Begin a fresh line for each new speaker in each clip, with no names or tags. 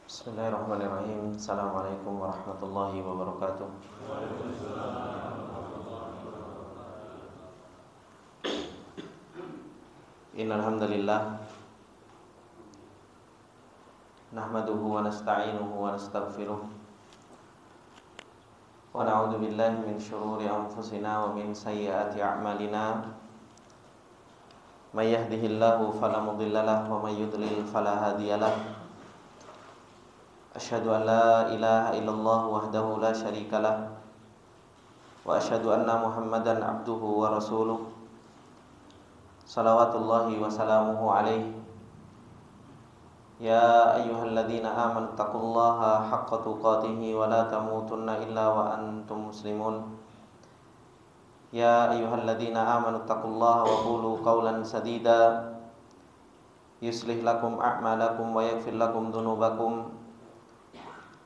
Bismillahirrahmanirrahim. Assalamualaikum warahmatullahi wabarakatuh. Innal hamdalillah nahmaduhu wa nasta'inuhu wa nastaghfiruh wa na'udzu billahi min shururi anfusina wa min sayyiati a'malina. May yahdihillahu fala mudilla lahu wa may yudlil fala hadiya lahu. Asyhadu an la ilaha illallah wahdahu la syarika lah wa asyhadu anna Muhammadan abduhu wa rasuluh. Salawatullahi wa salamuhu alaihi. Ya ayyuhalladzina amanu taqullaha haqqa tuqatih wa la tamutunna illa wa antum muslimun. Ya ayyuhalladzina amanu taqullaha wa qulu qawlan sadida yuslih lakum a'malakum wa yaghfir lakum dhunubakum.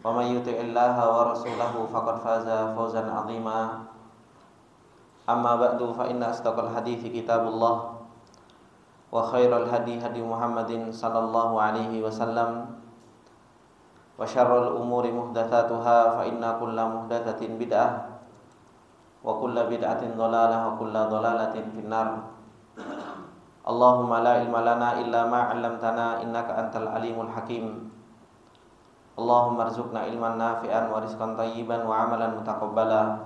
Wa may yuti'illaha wa rasulahu faqad faza fawzan 'azima. Amma ba'du fa inna asdaqal hadithi kitabullah wa khairal hadi hadi Muhammadin sallallahu alaihi wasallam wa syarrul umuri muhdatsatuha fa inna kulla muhdatsatin bid'ah wa kulla bid'atin dhalalah wa kulla dhalalatin finnar. Allahumma la ilma lana illa ma 'allamtana innaka antal alimul hakim. Allahumma arzuqna ilman nafi'an wa rizqan thayyiban wa amalan mutaqabbala.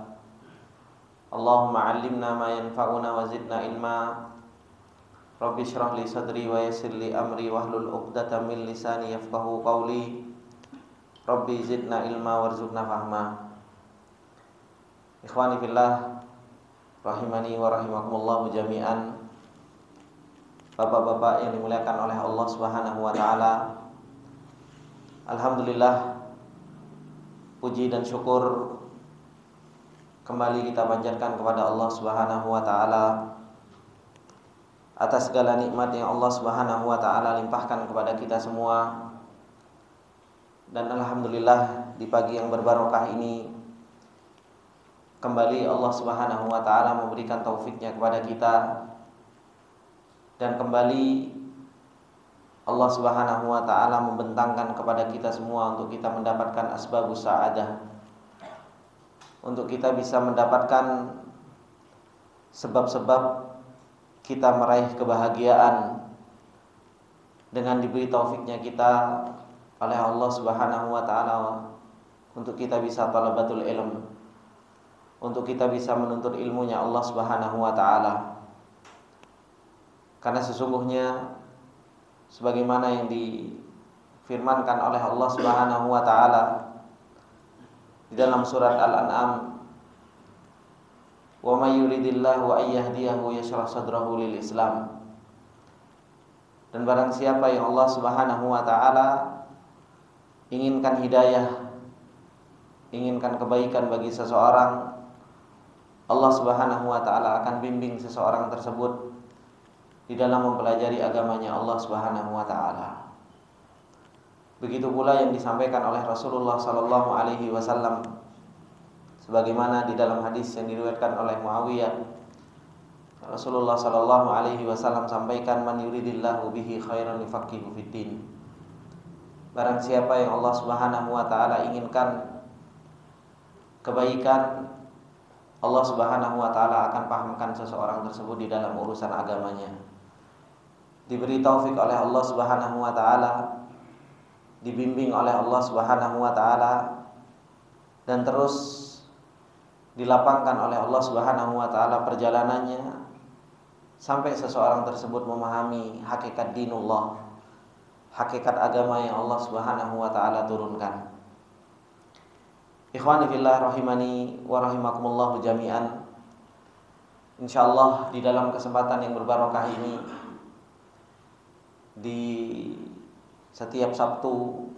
Allahumma 'allimna ma yanfa'una wa zidna ilma. Rabbi shrah li sadri wa yassir li amri wahlul 'uqdatam min lisani yafqahu qawli. Rabbi zidna ilma warzuqna fahma. Ikhwani fillah rahimani wa rahimakumullah jami'an. Bapak-bapak yang dimuliakan oleh Allah Subhanahu wa taala. Alhamdulillah, puji dan syukur kembali kita panjatkan kepada Allah Subhanahu wa taala atas segala nikmat yang Allah Subhanahu wa taala limpahkan kepada kita semua. Dan alhamdulillah, di pagi yang berbarokah ini kembali Allah Subhanahu wa taala memberikan taufiknya kepada kita, dan kembali Allah Subhanahu wa taala membentangkan kepada kita semua untuk kita mendapatkan asbabus sa'adah, untuk kita bisa mendapatkan sebab-sebab kita meraih kebahagiaan dengan diberi taufiknya kita oleh Allah Subhanahu wa taala, untuk kita bisa talabatul ilm, untuk kita bisa menuntut ilmunya Allah Subhanahu wa taala. Karena sesungguhnya sebagaimana yang difirmankan oleh Allah Subhanahu wa taala di dalam surat Al-An'am, "Wa may yuridillahu an yahdiyahu yashrah sadrahu lil Islam." Dan barang siapa yang Allah Subhanahu wa taala inginkan hidayah, inginkan kebaikan bagi seseorang, Allah Subhanahu wa taala akan bimbing seseorang tersebut di dalam mempelajari agamanya Allah Subhanahu wa taala. Begitu pula yang disampaikan oleh Rasulullah sallallahu alaihi wasallam sebagaimana di dalam hadis yang diriwayatkan oleh Muawiyah. Rasulullah sallallahu alaihi wasallam sampaikan, "Man yuridillahu bihi khairan yufaqihu fiddin." Barang siapa yang Allah Subhanahu wa taala inginkan kebaikan, Allah Subhanahu wa taala akan pahamkan seseorang tersebut di dalam urusan agamanya. Diberi taufik oleh Allah Subhanahu wa taala, dibimbing oleh Allah Subhanahu wa taala, dan terus dilapangkan oleh Allah Subhanahu wa taala perjalanannya sampai seseorang tersebut memahami hakikat dinullah, hakikat agama yang Allah Subhanahu wa taala turunkan. Ikhwani fillah rahimani wa rahimakumullah jami'an. Insyaallah di dalam kesempatan yang berbarokah ini, di setiap Sabtu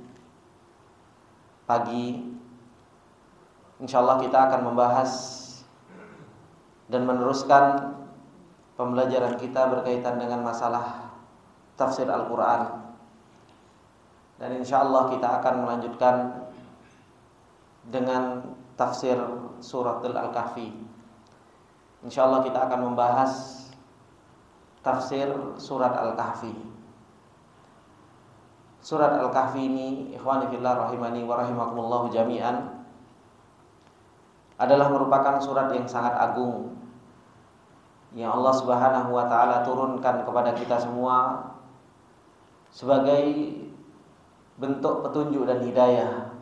pagi, insyaallah kita akan membahas dan meneruskan pembelajaran kita berkaitan dengan masalah tafsir Al-Quran. Dan insyaallah kita akan melanjutkan dengan tafsir surat Al-Kahfi. Insyaallah kita akan membahas tafsir surat Al-Kahfi. surat Al-Kahfi ini, ikhwani fillah rahimani wa rahimakumullah jami'an, adalah merupakan surat yang sangat agung yang Allah Subhanahu wa taala turunkan kepada kita semua sebagai bentuk petunjuk dan hidayah.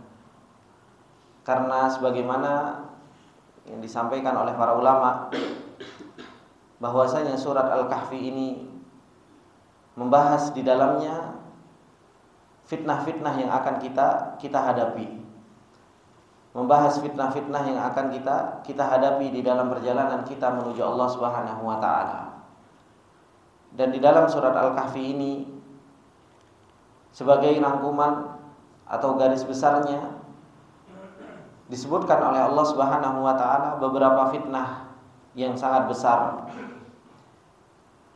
Karena sebagaimana yang disampaikan oleh para ulama, bahwasanya surat Al-Kahfi ini membahas di dalamnya fitnah-fitnah yang akan kita hadapi. Membahas fitnah-fitnah yang akan kita hadapi di dalam perjalanan kita menuju Allah Subhanahu wa taala. Dan di dalam surat Al-Kahfi ini sebagai rangkuman atau garis besarnya disebutkan oleh Allah Subhanahu wa taala beberapa fitnah yang sangat besar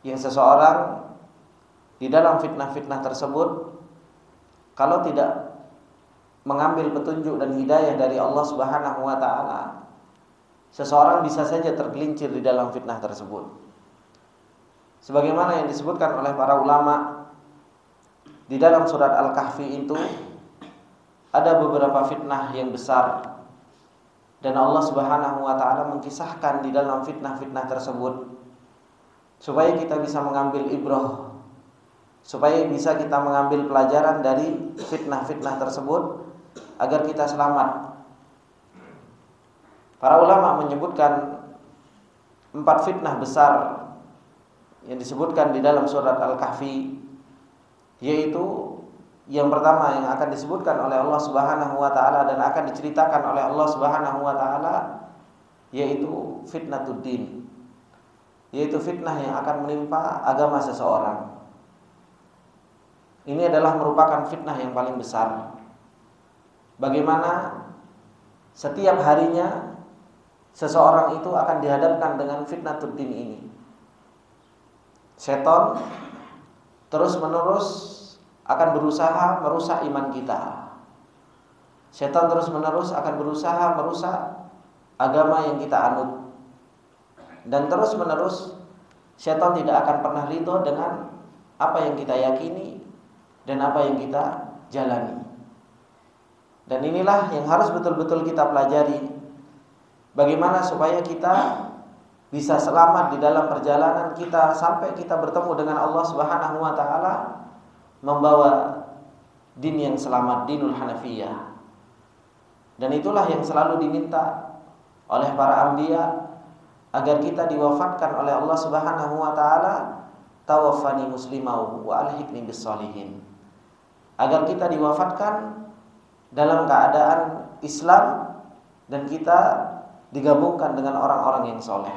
yang seseorang di dalam fitnah-fitnah tersebut kalau tidak mengambil petunjuk dan hidayah dari Allah Subhanahu wa taala, seseorang bisa saja tergelincir di dalam fitnah tersebut. Sebagaimana yang disebutkan oleh para ulama di dalam surat Al-Kahfi itu ada beberapa fitnah yang besar. Dan Allah Subhanahu wa taala mengkisahkan di dalam fitnah-fitnah tersebut supaya kita bisa mengambil ibrah, supaya bisa kita mengambil pelajaran dari fitnah-fitnah tersebut agar kita selamat. Para ulama menyebutkan 4 fitnah besar yang disebutkan di dalam surat Al-Kahfi, yaitu yang pertama yang akan disebutkan oleh Allah Subhanahu wa taala dan akan diceritakan oleh Allah Subhanahu wa taala, yaitu fitnatuddin, yaitu fitnah yang akan menimpa agama seseorang. Ini adalah merupakan fitnah yang paling besar. Bagaimana setiap harinya seseorang itu akan dihadapkan dengan fitnatuddin ini. Setan terus-menerus akan berusaha merusak iman kita. Setan terus-menerus akan berusaha merusak agama yang kita anut. Dan terus-menerus setan tidak akan pernah ridho dengan apa yang kita yakini dan apa yang kita jalani. Dan inilah yang harus betul-betul kita pelajari. Bagaimana supaya kita bisa selamat di dalam perjalanan kita sampai kita bertemu dengan Allah Subhanahu wa taala, membawa din yang selamat, dinul Hanafiyah. Dan itulah yang selalu diminta oleh para anbiya agar kita diwafatkan oleh Allah Subhanahu wa taala, tawaffani muslimau wa alhiqni bis sholihin. Agar kita diwafatkan dalam keadaan Islam dan kita digabungkan dengan orang-orang yang soleh.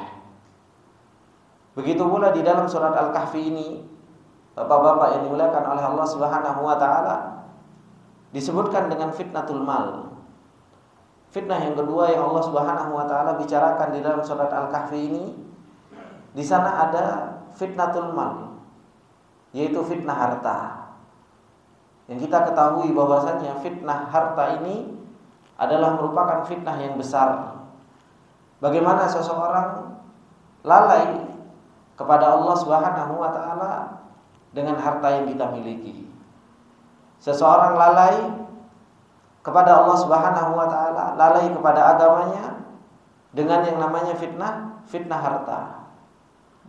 Begitu pula di dalam surat Al-Kahfi ini, Bapak-bapak yang dimuliakan oleh Allah Subhanahu wa taala, disebutkan dengan fitnatul mal. Fitnah yang kedua yang Allah Subhanahu wa taala bicarakan di dalam surat Al-Kahfi ini, di sana ada fitnatul mal, yaitu fitnah harta. Yang kita ketahui bahwasanya fitnah harta ini adalah merupakan fitnah yang besar. Bagaimana seseorang lalai kepada Allah Subhanahu wa taala dengan harta yang kita miliki. Seseorang lalai kepada Allah Subhanahu wa taala, lalai kepada agamanya dengan yang namanya fitnah harta.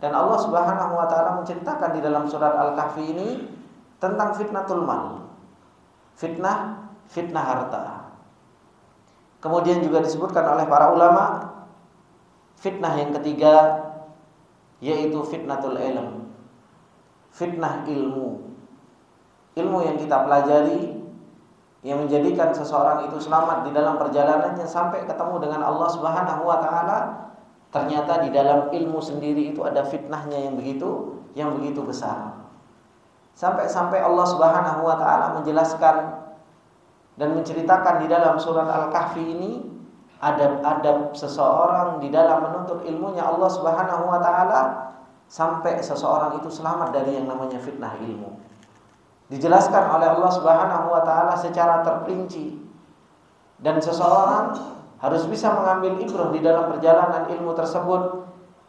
Dan Allah Subhanahu wa taala menceritakan di dalam surat Al-Kahfi ini tentang fitnatul mal. Fitnah harta. Kemudian juga disebutkan oleh para ulama fitnah yang ketiga, yaitu fitnatul ilm. Fitnah ilmu. Ilmu yang kita pelajari yang menjadikan seseorang itu selamat di dalam perjalanannya sampai ketemu dengan Allah Subhanahu wa taala, ternyata di dalam ilmu sendiri itu ada fitnahnya yang begitu besar. Sampai Allah Subhanahu wa taala menjelaskan dan menceritakan di dalam surat Al-Kahfi ini adab-adab seseorang di dalam menuntut ilmunya Allah Subhanahu wa taala sampai seseorang itu selamat dari yang namanya fitnah ilmu. Dijelaskan oleh Allah Subhanahu wa taala secara terperinci. Dan seseorang harus bisa mengambil ibrah di dalam perjalanan ilmu tersebut.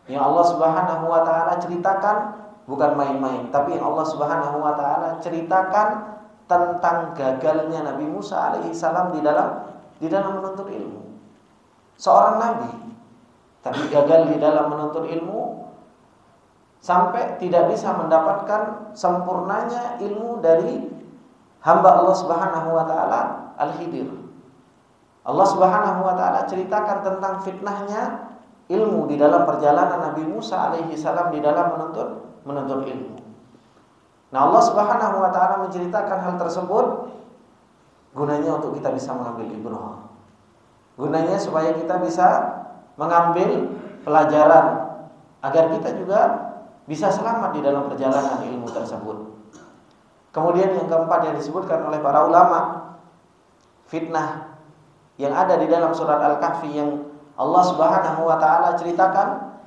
Yang Allah Subhanahu wa taala ceritakan bukan main-main, tapi yang Allah Subhanahu wa taala ceritakan tentang gagalnya Nabi Musa alaihissalam di dalam menuntut ilmu. Seorang nabi tapi gagal di dalam menuntut ilmu sampai tidak bisa mendapatkan sempurnanya ilmu dari hamba Allah Subhanahu wa taala Al-Khidir. Allah Subhanahu wa taala ceritakan tentang fitnahnya ilmu di dalam perjalanan Nabi Musa alaihi salam di dalam menuntut ilmu. Nah, Allah Subhanahu wa taala menceritakan hal tersebut gunanya untuk kita bisa mengambil ibrah. Gunanya supaya kita bisa mengambil pelajaran agar kita juga bisa selamat di dalam perjalanan ilmu tersebut. Kemudian yang keempat yang disebutkan oleh para ulama, fitnah yang ada di dalam surat Al-Kahfi yang Allah Subhanahu wa taala ceritakan,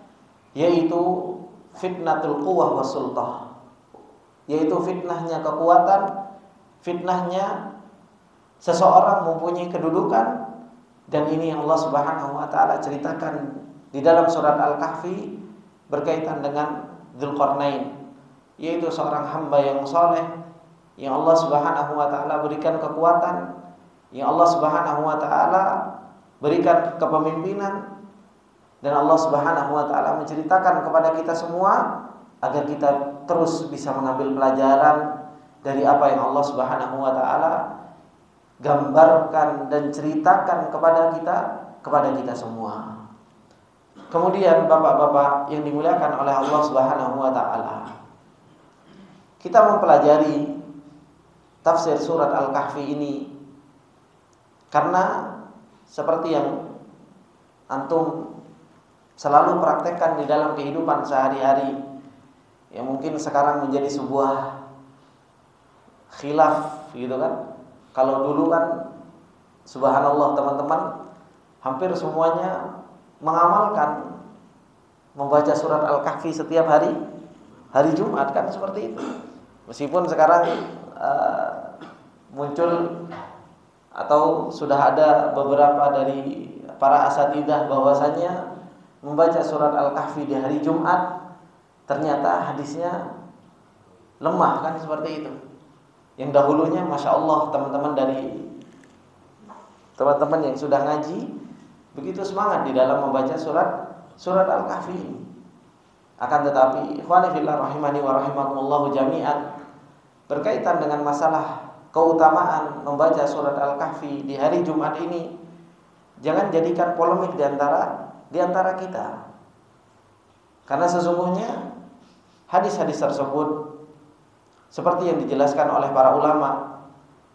yaitu fitnatul quwwah was sultah, yaitu fitnahnya kekuatan, fitnahnya seseorang mempunyai kedudukan. Dan ini yang Allah Subhanahu wa taala ceritakan di dalam surat Al-Kahfi berkaitan dengan Dzulqarnain, yaitu seorang hamba yang saleh yang Allah Subhanahu wa taala berikan kekuatan, yang Allah Subhanahu wa taala berikan kepemimpinan, dan Allah Subhanahu wa taala menceritakan kepada kita semua agar kita terus bisa mengambil pelajaran dari apa yang Allah Subhanahu wa taala gambarkan dan ceritakan kepada kita semua. Kemudian bapak-bapak yang dimuliakan oleh Allah Subhanahu wa taala, kita mempelajari tafsir surat Al-Kahfi ini karena seperti yang antum selalu praktekkan di dalam kehidupan sehari-hari, yang mungkin sekarang menjadi sebuah khilaf gitu kan. Kalau dulu kan subhanallah teman-teman hampir semuanya mengamalkan membaca surat Al-Kahfi setiap hari Jumat kan, seperti itu. Meskipun sekarang muncul atau sudah ada beberapa dari para asatidzah bahwasanya membaca surat Al-Kahfi di hari Jumat ternyata hadisnya lemah kan, seperti itu. Yang dahulunya Masya Allah teman-teman yang sudah ngaji begitu semangat di dalam membaca surat Al-Kahfi ini. Akan tetapi ikhwani fillah rahimani wa rahimakumullah jami'an, berkaitan dengan masalah keutamaan membaca surat Al-Kahfi di hari Jumat ini, jangan jadikan polemik di antara kita. Karena sesungguhnya hadis-hadis tersebut seperti yang dijelaskan oleh para ulama,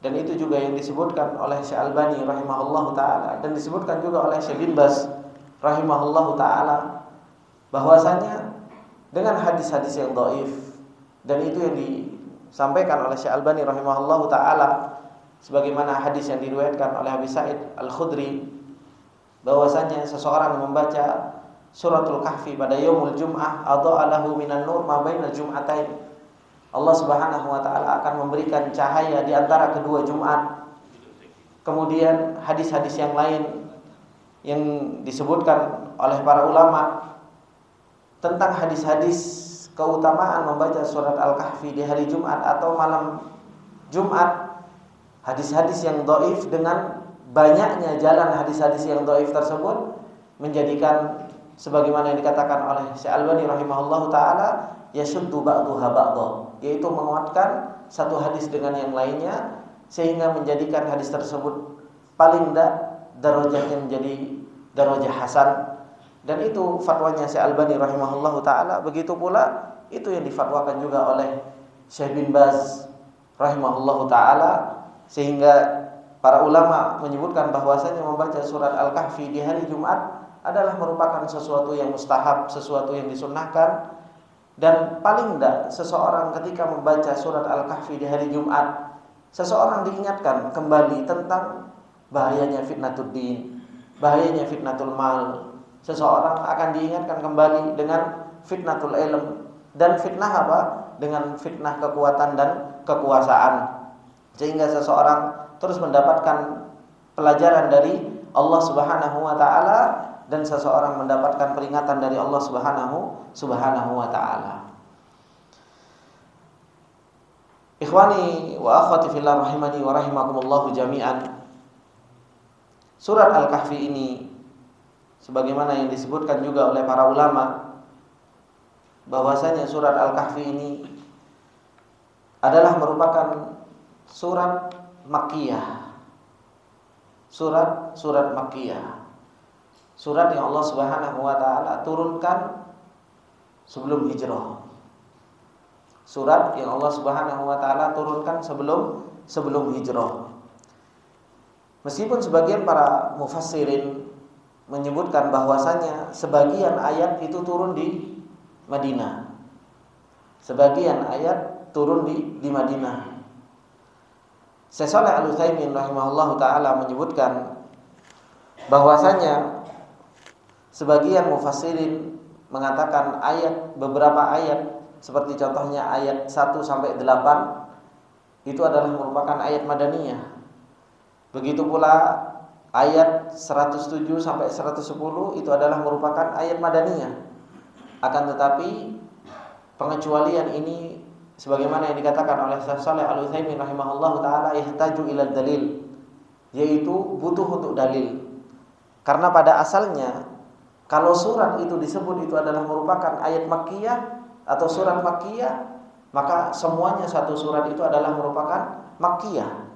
dan itu juga yang disebutkan oleh Syekh Albani rahimahullahu taala, dan disebutkan juga oleh Syekh bin Baz rahimahullahu taala, bahwasanya dengan hadis-hadis yang dhaif, dan itu yang disampaikan oleh Syekh Albani rahimahullahu taala sebagaimana hadis yang diriwayatkan oleh Abi Sa'id Al-Khudri, bahwasanya seseorang membaca suratul Kahfi pada yaumul Jum'ah adha'a lahu minan nur ma bainal jum'atain, Allah Subhanahu wa taala akan memberikan cahaya di antara kedua Jumat. Kemudian hadis-hadis yang lain yang disebutkan oleh para ulama tentang hadis-hadis keutamaan membaca surat Al-Kahfi di hari Jumat atau malam Jumat, hadis-hadis yang dhaif dengan banyaknya jalan hadis-hadis yang dhaif tersebut menjadikan sebagaimana yang dikatakan oleh Syekh Albani rahimahullahu taala, yashuddu ba'duha ba'dha, yaitu menguatkan satu hadis dengan yang lainnya sehingga menjadikan hadis tersebut paling tidak darajatnya menjadi darajah hasan. Dan itu fatwanya Syekh Albani rahimahullahu taala. Begitu pula itu yang difatwakan juga oleh Syekh bin Baz rahimahullahu taala, sehingga para ulama menyebutkan bahwasanya membaca surat Al-Kahfi di hari Jumat adalah merupakan sesuatu yang mustahab, sesuatu yang disunnahkan. Dan paling tidak seseorang ketika membaca surat Al-Kahfi di hari Jumat, seseorang diingatkan kembali tentang bahayanya fitnatul din, bahayanya fitnatul mal. Seseorang akan diingatkan kembali dengan fitnatul ilm, dan fitnah apa? Dengan fitnah kekuatan dan kekuasaan. Sehingga seseorang terus mendapatkan pelajaran dari Allah Subhanahu wa taala, dan seseorang mendapatkan peringatan dari Allah Subhanahu wa taala. Ikhwani wa akhwati fillah rahimani wa rahimakumullahu jami'an. Surat Al-Kahfi ini sebagaimana yang disebutkan juga oleh para ulama, bahwasanya surat Al-Kahfi ini adalah merupakan surat Makkiyah. Surat Makkiyah. Surat yang Allah Subhanahu wa taala turunkan sebelum hijrah. Surat yang Allah Subhanahu wa taala turunkan sebelum hijrah. Meskipun sebagian para mufassirin menyebutkan bahwasanya sebagian ayat itu turun di Madinah. Sebagian ayat turun di Madinah. Syekh Shalih Al-Utsaimin rahimahullahu taala menyebutkan bahwasanya sebagian mufassirin mengatakan beberapa ayat seperti contohnya ayat 1 sampai 8 itu adalah merupakan ayat madaniyah. Begitu pula ayat 107 sampai 110 itu adalah merupakan ayat madaniyah. Akan tetapi pengecualian ini sebagaimana yang dikatakan oleh Syekh Shalih Al-Utsaimin rahimahullahu taala yahtaju ila dalil, yaitu butuh untuk dalil. Karena pada asalnya kalau surat itu disebut itu adalah merupakan ayat Makkiyah atau surat Makkiyah, maka semuanya satu surat itu adalah merupakan Makkiyah.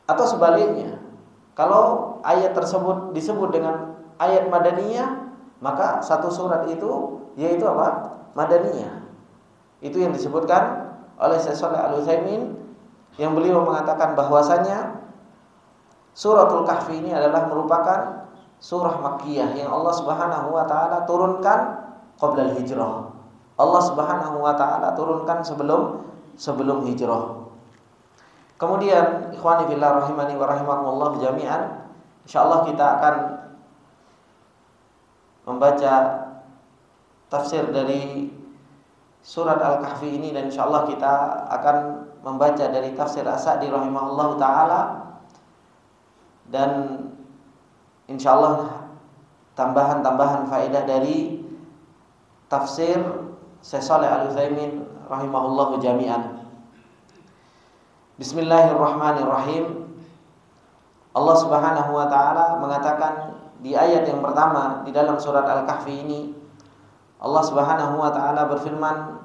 Atau sebaliknya, kalau ayat tersebut disebut dengan ayat Madaniyah, maka satu surat itu yaitu apa? Madaniyah. Itu yang disebutkan oleh Syekh Shalih Al-Utsaimin, yang beliau mengatakan bahwasanya suratul Kahfi ini adalah merupakan surah Makkiyah yang Allah Subhanahu wa taala turunkan qabla al-hijrah. Allah Subhanahu wa taala turunkan sebelum hijrah. Kemudian ikhwani fillah rahimani wa rahimakumullah jami'an, insyaallah kita akan membaca tafsir dari surat Al-Kahfi ini, dan insyaallah kita akan membaca dari tafsir As-Sa'di rahimahullah taala, dan insyaallah tambahan faedah dari tafsir Syekh Shalih Al-Utsaimin rahimahullahu jami'an. Bismillahirrahmanirrahim. Allah Subhanahu wa taala mengatakan di ayat yang pertama di dalam surat Al-Kahfi ini, Allah Subhanahu wa taala berfirman,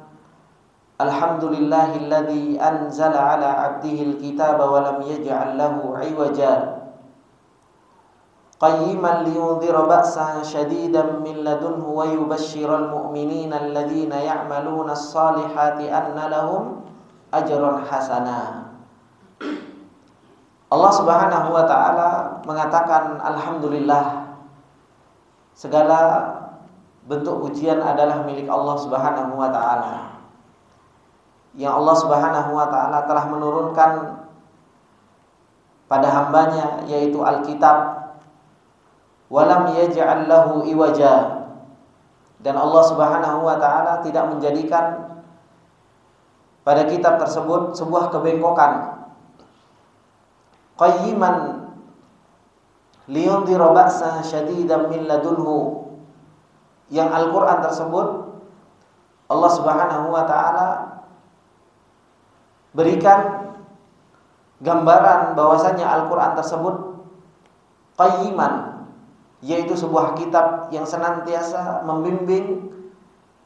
Alhamdulillahilladzi anzala ala 'abdihi al-kitaba wa lam yaj'al lahu 'iwaja qayyiman liyundhira ba'san shadidan min ladunhu wa yubashshiral mu'minina alladhina ya'maluna as-salihati anna lahum ajran hasana. Allah Subhanahu wa taala mengatakan alhamdulillah, segala bentuk pujian adalah milik Allah Subhanahu wa taala, yang Allah Subhanahu wa taala telah menurunkan pada hambanya yaitu Alkitab, walam yaj'al lahu iwaja, dan Allah Subhanahu wa taala tidak menjadikan pada kitab tersebut sebuah kebengkokan. Qayyiman liyundhira ba'san shadidan min ladunhu, yang Al-Qur'an tersebut Allah Subhanahu wa taala berikan gambaran bahwasanya Al-Qur'an tersebut qayyiman, yaitu sebuah kitab yang senantiasa membimbing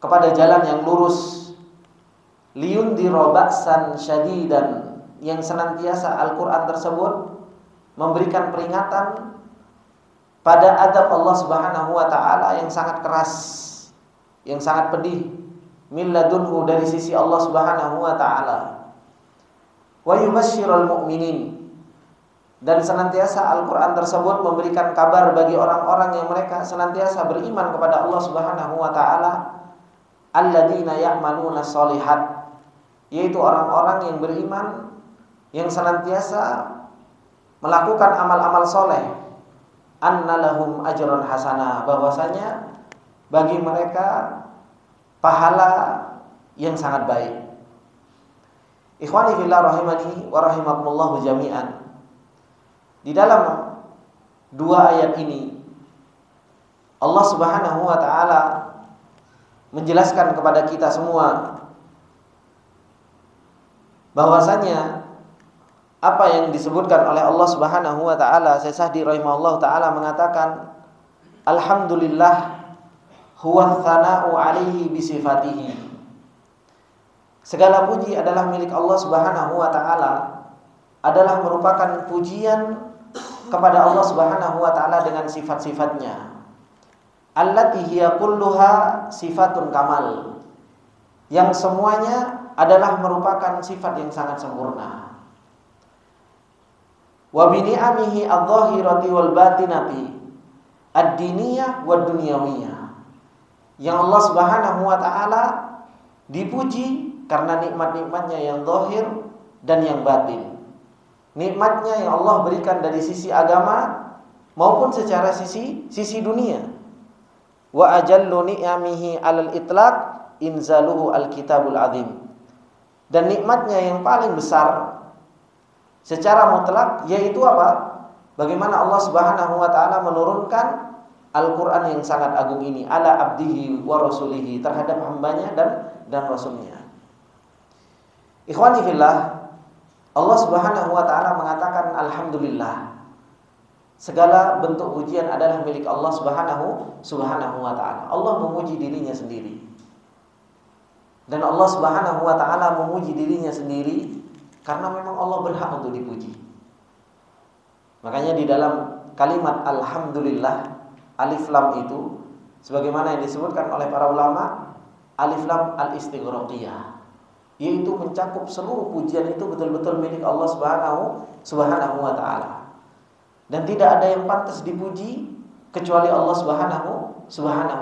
kepada jalan yang lurus. Liyundhira ba'san syadidan, yang senantiasa Al-Quran tersebut memberikan peringatan pada adab Allah Subhanahu wa taala yang sangat keras, yang sangat pedih, min ladunhu, dari sisi Allah Subhanahu wa taala. Wa yubashshiral mu'minin, dan senantiasa Al-Quran tersebut memberikan kabar bagi orang-orang yang mereka senantiasa beriman kepada Allah Subhanahu wa taala, alladzina ya'maluna sholihat, yaitu orang-orang yang beriman yang senantiasa melakukan amal-amal soleh, anna lahum ajran hasanah, bahwasanya bagi mereka pahala yang sangat baik. Ikhwani fillah rahimani wa rahimakumullah jami'an. Di dalam dua ayat ini Allah Subhanahu wa taala menjelaskan kepada kita semua bahwasanya apa yang disebutkan oleh Allah Subhanahu wa taala, Syekh Sa'di rahimahullah taala mengatakan alhamdulillah huwa tsana'u 'alaihi bi sifatihi. Segala puji adalah milik Allah Subhanahu wa taala, adalah merupakan pujian kepada Allah Subhanahu wa taala dengan sifat-sifatnya. Allati hiya kulluha sifatun kamal. Yang semuanya adalah merupakan sifat yang sangat sempurna. Wa bi ni'amihi adh-dhahirati wal batinati ad-diniyah wad dunyawiyah. Yang Allah Subhanahu wa taala dipuji karena nikmat-nikmatnya yang zahir dan yang batin. Nikmatnya yang Allah berikan dari sisi agama maupun secara sisi dunia. Wa ajallu ni'amihi 'alal itlaq inzaluhu al-kitabul azim. Dan nikmatnya yang paling besar secara mutlak yaitu apa? Bagaimana Allah Subhanahu wa taala menurunkan Al-Qur'an yang sangat agung ini ala abdihi wa rasulihi, terhadap hambanya dan rasulnya. Ikhwani fillah, Allah Subhanahu wa taala mengatakan alhamdulillah. Segala bentuk pujian adalah milik Allah Subhanahu wa taala. Allah memuji dirinya sendiri. Dan Allah Subhanahu wa taala memuji dirinya sendiri karena memang Allah berhak untuk dipuji. Makanya di dalam kalimat alhamdulillah, alif lam itu sebagaimana yang disebutkan oleh para ulama, alif lam al-istighraqiyah, yaitu mencakup seluruh pujian itu betul-betul milik Allah Subhanahu wa taala. Dan tidak ada yang pantas dipuji kecuali Allah Subhanahu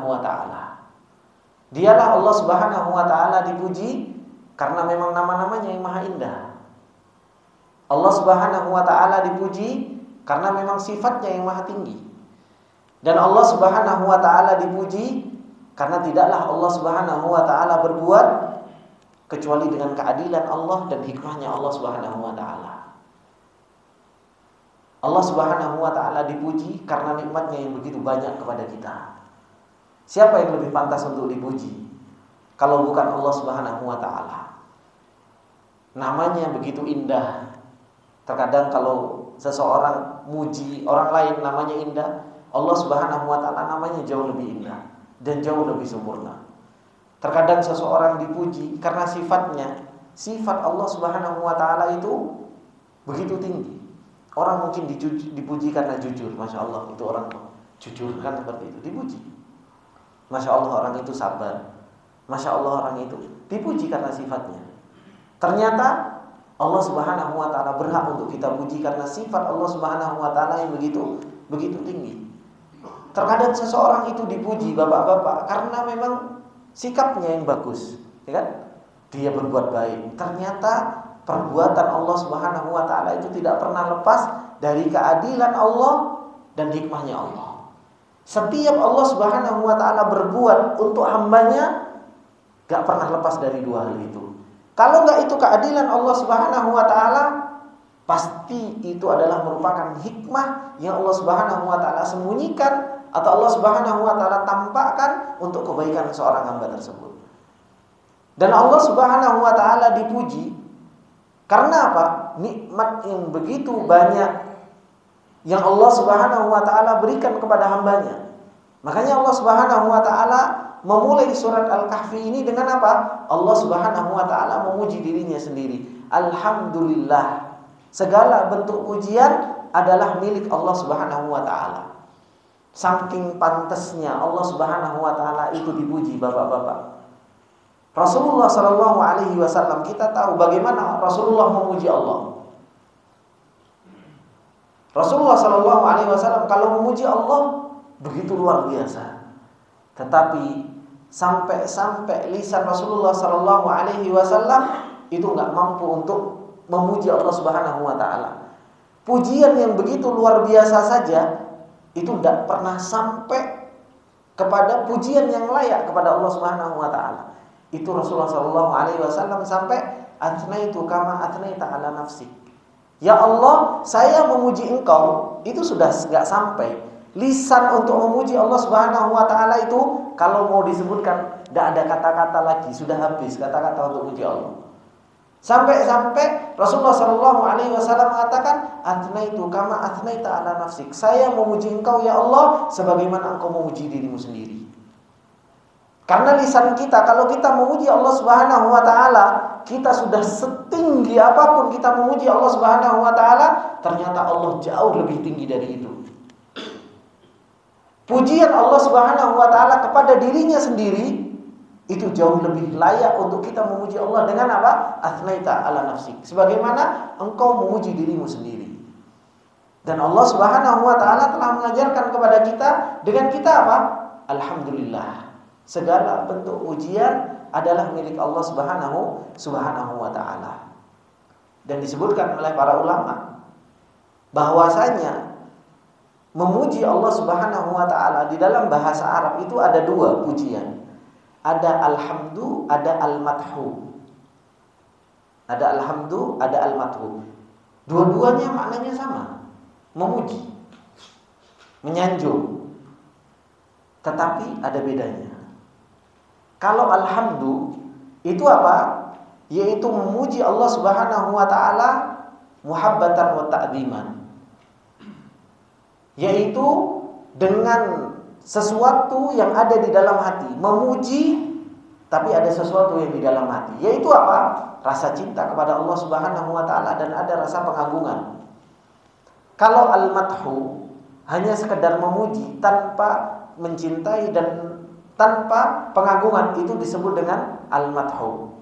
wa taala. Dialah Allah Subhanahu wa taala dipuji karena memang nama-namanya yang maha indah. Allah Subhanahu wa taala dipuji karena memang sifatnya yang maha tinggi. Dan Allah Subhanahu wa taala dipuji karena tidaklah Allah Subhanahu wa taala berbuat kecuali dengan keadilan Allah dan hikmahnya Allah Subhanahu wa taala. Allah Subhanahu wa taala dipuji karena nikmatnya yang begitu banyak kepada kita. Siapa yang lebih pantas untuk dipuji kalau bukan Allah Subhanahu wa taala? Namanya begitu indah. Terkadang kalau seseorang muji orang lain namanya indah, Allah Subhanahu wa taala namanya jauh lebih indah dan jauh lebih sempurna. Terkadang seseorang dipuji karena sifat Allah Subhanahu wa taala itu begitu tinggi. Orang mungkin dipuji karena jujur, Masya Allah itu orang jujur, kan seperti itu, dipuji. Masya Allah orang itu sabar, Masya Allah orang itu dipuji karena sifatnya. Ternyata Allah Subhanahu wa taala berhak untuk kita puji karena sifat Allah Subhanahu wa taala yang begitu tinggi. Terkadang seseorang itu dipuji bapak-bapak karena memang sikapnya yang bagus, ya kan? Dia berbuat baik. Ternyata perbuatan Allah Subhanahu wa taala itu tidak pernah lepas dari keadilan Allah dan hikmahnya Allah. Setiap Allah Subhanahu wa taala berbuat untuk hambanya gak pernah lepas dari dua hal itu. Kalau enggak itu keadilan Allah Subhanahu wa taala, pasti itu adalah merupakan hikmah yang Allah Subhanahu wa taala sembunyikan atau Allah Subhanahu wa taala tampakkan untuk kebaikan seorang hamba tersebut. Dan Allah Subhanahu wa taala dipuji karena apa? Nikmat yang begitu banyak yang Allah Subhanahu wa taala berikan kepada hambanya. Makanya Allah Subhanahu wa taala memulai surat Al-Kahfi ini dengan apa? Allah Subhanahu wa taala memuji dirinya sendiri. Alhamdulillah. Segala bentuk pujian adalah milik Allah Subhanahu wa taala. Saking pantasnya Allah Subhanahu wa taala itu dipuji, Bapak-bapak. Rasulullah sallallahu alaihi wasallam, kita tahu bagaimana Rasulullah memuji Allah. Rasulullah sallallahu alaihi wasallam kalau memuji Allah begitu luar biasa. Tetapi sampai lisan Rasulullah sallallahu alaihi wasallam itu enggak mampu untuk memuji Allah Subhanahu wa taala. Pujian yang begitu luar biasa saja itu tidak pernah sampai kepada pujian yang layak kepada Allah Subhanahu wa taala. Itu Rasulullah sallallahu alaihi wasallam sampai athnaitu kama athnaita ala nafsik. Ya Allah, saya memuji Engkau itu sudah enggak sampai. Lisan untuk memuji Allah Subhanahu wa taala itu kalau mau disebutkan tidak ada kata-kata lagi, sudah habis kata-kata untuk memuji Allah. Sampai-sampai Rasulullah Shallallahu Alaihi Wasallam mengatakan, "Athnaitu kama athnaita ala nafsik." Saya memuji engkau ya Allah sebagaimana engkau memuji dirimu sendiri. Karena lisan kita, kalau kita memuji Allah Subhanahu Wa Taala, kita sudah setinggi apapun kita memuji Allah Subhanahu Wa Taala, ternyata Allah jauh lebih tinggi dari itu. Pujian Allah Subhanahu Wa Taala kepada dirinya sendiri itu jauh lebih layak untuk kita memuji Allah dengan apa? Athnaita ala nafsik. Sebagaimana engkau memuji dirimu sendiri. Dan Allah Subhanahu Wa Taala telah mengajarkan kepada kita dengan kita apa? Alhamdulillah. Segala bentuk ujian adalah milik Allah Subhanahu Wa Taala. Dan disebutkan oleh para ulama bahwasanya memuji Allah Subhanahu Wa Taala di dalam bahasa Arab itu ada dua pujian. Ada alhamdu, ada al-madhu. Ada alhamdu, ada al-madhu. Dua-duanya maknanya sama, memuji, menyanjung. Tetapi ada bedanya. Kalau alhamdu itu apa? Yaitu memuji Allah Subhanahu Wa Taala muhabbatan wa ta'dhiman. Yaitu dengan sesuatu yang ada di dalam hati, memuji tapi ada sesuatu yang di dalam hati, yaitu apa? Rasa cinta kepada Allah Subhanahu Wa Taala dan ada rasa pengagungan. Kalau al-madhu hanya sekedar memuji tanpa mencintai dan tanpa pengagungan, itu disebut dengan al-madhu.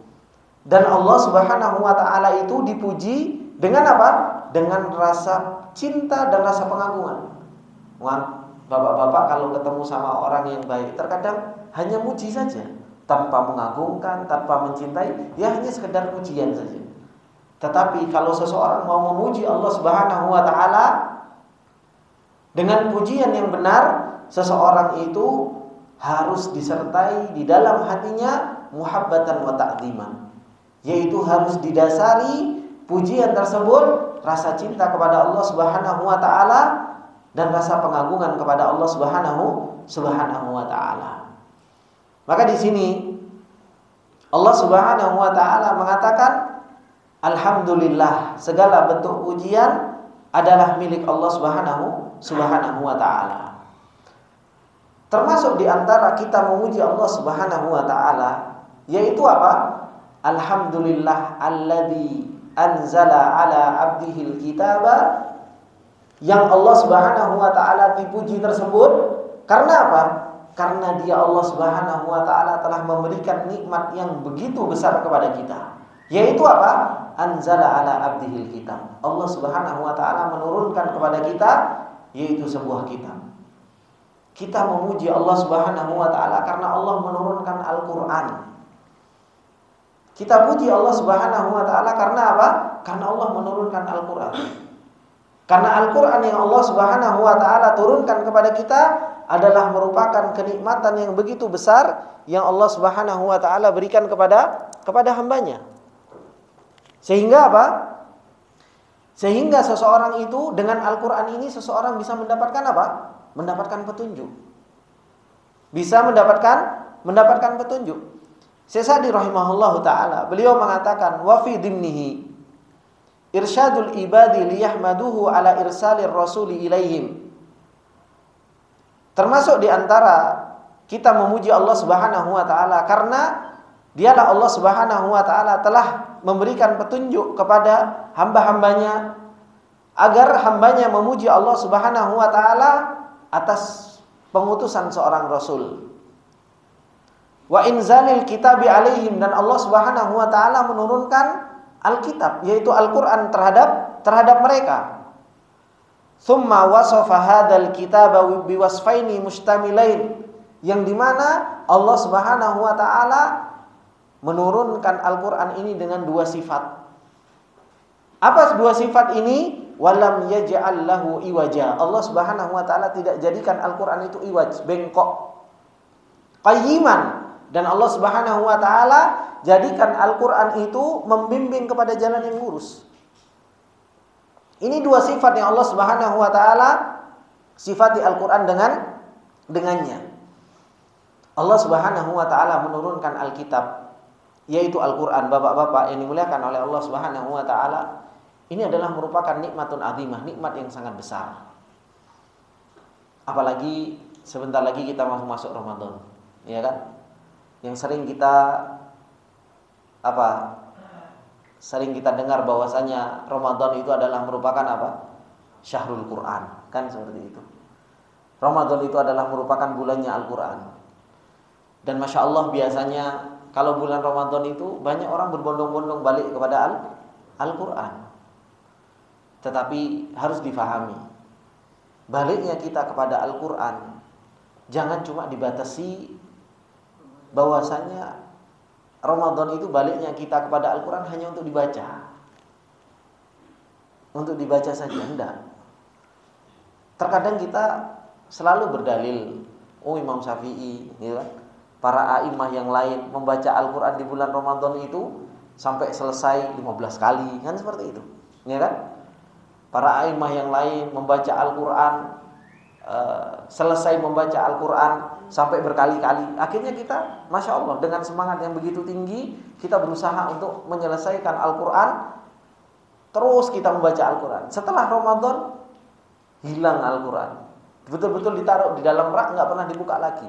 Dan Allah Subhanahu Wa Taala itu dipuji dengan apa? Dengan rasa cinta dan rasa pengagungan. Bapak-bapak kalau ketemu sama orang yang baik, terkadang hanya muji saja, tanpa mengagungkan, tanpa mencintai, ya hanya sekedar pujian saja. Tetapi kalau seseorang mau memuji Allah Subhanahu Wa Taala dengan pujian yang benar, seseorang itu harus disertai di dalam hatinya muhabbatan wa ta'dhiman, yaitu harus didasari pujian tersebut rasa cinta kepada Allah Subhanahu Wa Taala dan rasa pengagungan kepada Allah Subhanahu Wa Taala. Maka di sini Allah Subhanahu Wa Taala mengatakan, alhamdulillah, segala bentuk pujian adalah milik Allah Subhanahu Wa Taala. Termasuk di antara kita memuji Allah Subhanahu Wa Taala yaitu apa? Alhamdulillah alladzi anzala ala abdihil kitaba. Yang Allah Subhanahu Wa Taala dipuji tersebut karena apa? Karena Dia Allah Subhanahu Wa Taala telah memberikan nikmat yang begitu besar kepada kita. Yaitu apa? Anzala ala abdihil kitab. Allah Subhanahu Wa Taala menurunkan kepada kita yaitu sebuah kitab. Kita memuji Allah Subhanahu Wa Taala karena Allah menurunkan Al-Quran. Kita puji Allah Subhanahu Wa Taala karena apa? Karena Allah menurunkan Al-Quran. Karena Al-Quran yang Allah Subhanahu Wa Taala turunkan kepada kita adalah merupakan kenikmatan yang begitu besar yang Allah Subhanahu Wa Taala berikan kepada hambanya. Sehingga apa? Sehingga seseorang itu dengan Al-Quran ini seseorang bisa mendapatkan apa? Mendapatkan petunjuk. Bisa mendapatkan petunjuk. Syekh Sa'di rahimahullahu taala, beliau mengatakan wa fi dimnihi irsyadul ibadi liyahmaduhu ala irsalir rasuli ilaihim. Termasuk di antara kita memuji Allah Subhanahu Wa Taala karena Dialah Allah Subhanahu Wa Taala telah memberikan petunjuk kepada hamba-hambanya agar hambanya memuji Allah Subhanahu Wa Taala atas pengutusan seorang Rasul. Wa inzalil kitabi alaihim, dan Allah Subhanahu Wa Taala menurunkan Alkitab, yaitu Al-Quran terhadap mereka. Thumma wasafa hadzal kitaba biwasfaini mustamilain, yang dimana Allah Subhanahu Wa Taala menurunkan Al-Quran ini dengan dua sifat. Apa dua sifat ini? Walam yaj'al lahu iwaja. Allah Subhanahu Wa Taala tidak jadikan Al-Quran itu iwaj, bengkok. Qayyiman, dan Allah Subhanahu Wa Taala jadikan Al-Quran itu membimbing kepada jalan yang lurus. Ini dua sifat yang Allah Subhanahu Wa Taala sifati Al-Quran dengannya. Allah Subhanahu Wa Taala menurunkan Alkitab yaitu Al-Qur'an, bapak-bapak yang dimuliakan oleh Allah Subhanahu wa taala, ini adalah merupakan nikmatun azimah, nikmat yang sangat besar. Apalagi sebentar lagi kita masuk Ramadan, ya kan? Yang sering kita sering kita dengar bahwasanya Ramadan itu adalah merupakan Syahrul Quran, kan seperti itu. Ramadan itu adalah merupakan bulannya Al-Quran. Dan Masya Allah biasanya kalau bulan Ramadan itu banyak orang berbondong-bondong balik kepada Al-Quran. Tetapi harus difahami, baliknya kita kepada Al-Quran jangan cuma dibatasi bahwasanya Ramadan itu baliknya kita kepada Al-Quran hanya untuk dibaca. Untuk dibaca saja, enggak. Terkadang kita selalu berdalil, Imam Syafi'i, ya, para a'imah yang lain membaca Al-Quran di bulan Ramadan itu sampai selesai 15 kali, kan seperti itu, ya kan? Para a'imah yang lain membaca Al-Quran, selesai membaca Al-Quran sampai berkali-kali. Akhirnya kita, Masya Allah, dengan semangat yang begitu tinggi, kita berusaha untuk menyelesaikan Al-Quran. Terus kita membaca Al-Quran. Setelah Ramadan, hilang Al-Quran. Betul-betul ditaruh di dalam rak, nggak pernah dibuka lagi.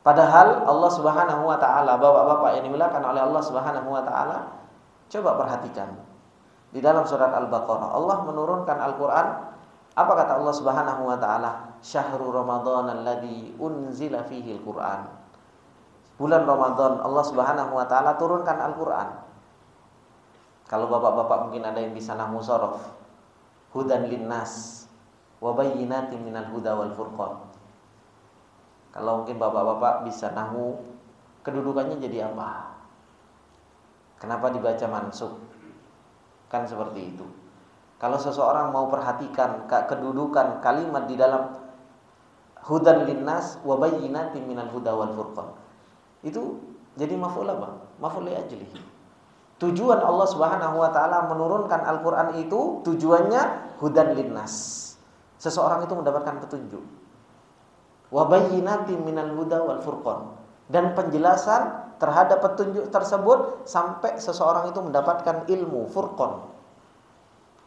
Padahal Allah Subhanahu wa taala, bapak-bapak yang dimuliakan oleh Allah Subhanahu wa taala, coba perhatikan. Di dalam surat Al-Baqarah Allah menurunkan Al-Quran. Apa kata Allah Subhanahu wa taala? Syahrul Ramadan alladzi unzila fihi Al-Quran. Bulan Ramadan Allah Subhanahu wa taala turunkan Al-Quran. Kalau bapak-bapak mungkin ada yang bisa nahwu shorof, hudan linnas wa bayyinatin minal huda wal furqan. Kalau mungkin bapak-bapak bisa nahwu, kedudukannya jadi apa? Kenapa dibaca mansub? Kan seperti itu. Kalau seseorang mau perhatikan kedudukan kalimat di dalam hudan linnas wa bayyinatin minal huda wal furqan, itu jadi maf'ul apa? Maf'ul li ajli. Tujuan Allah Subhanahu wa taala menurunkan Al-Qur'an itu tujuannya hudan linnas. Seseorang itu mendapatkan petunjuk. Wa bayyinatin minal huda wal furqan, dan penjelasan terhadap petunjuk tersebut sampai seseorang itu mendapatkan ilmu furqan.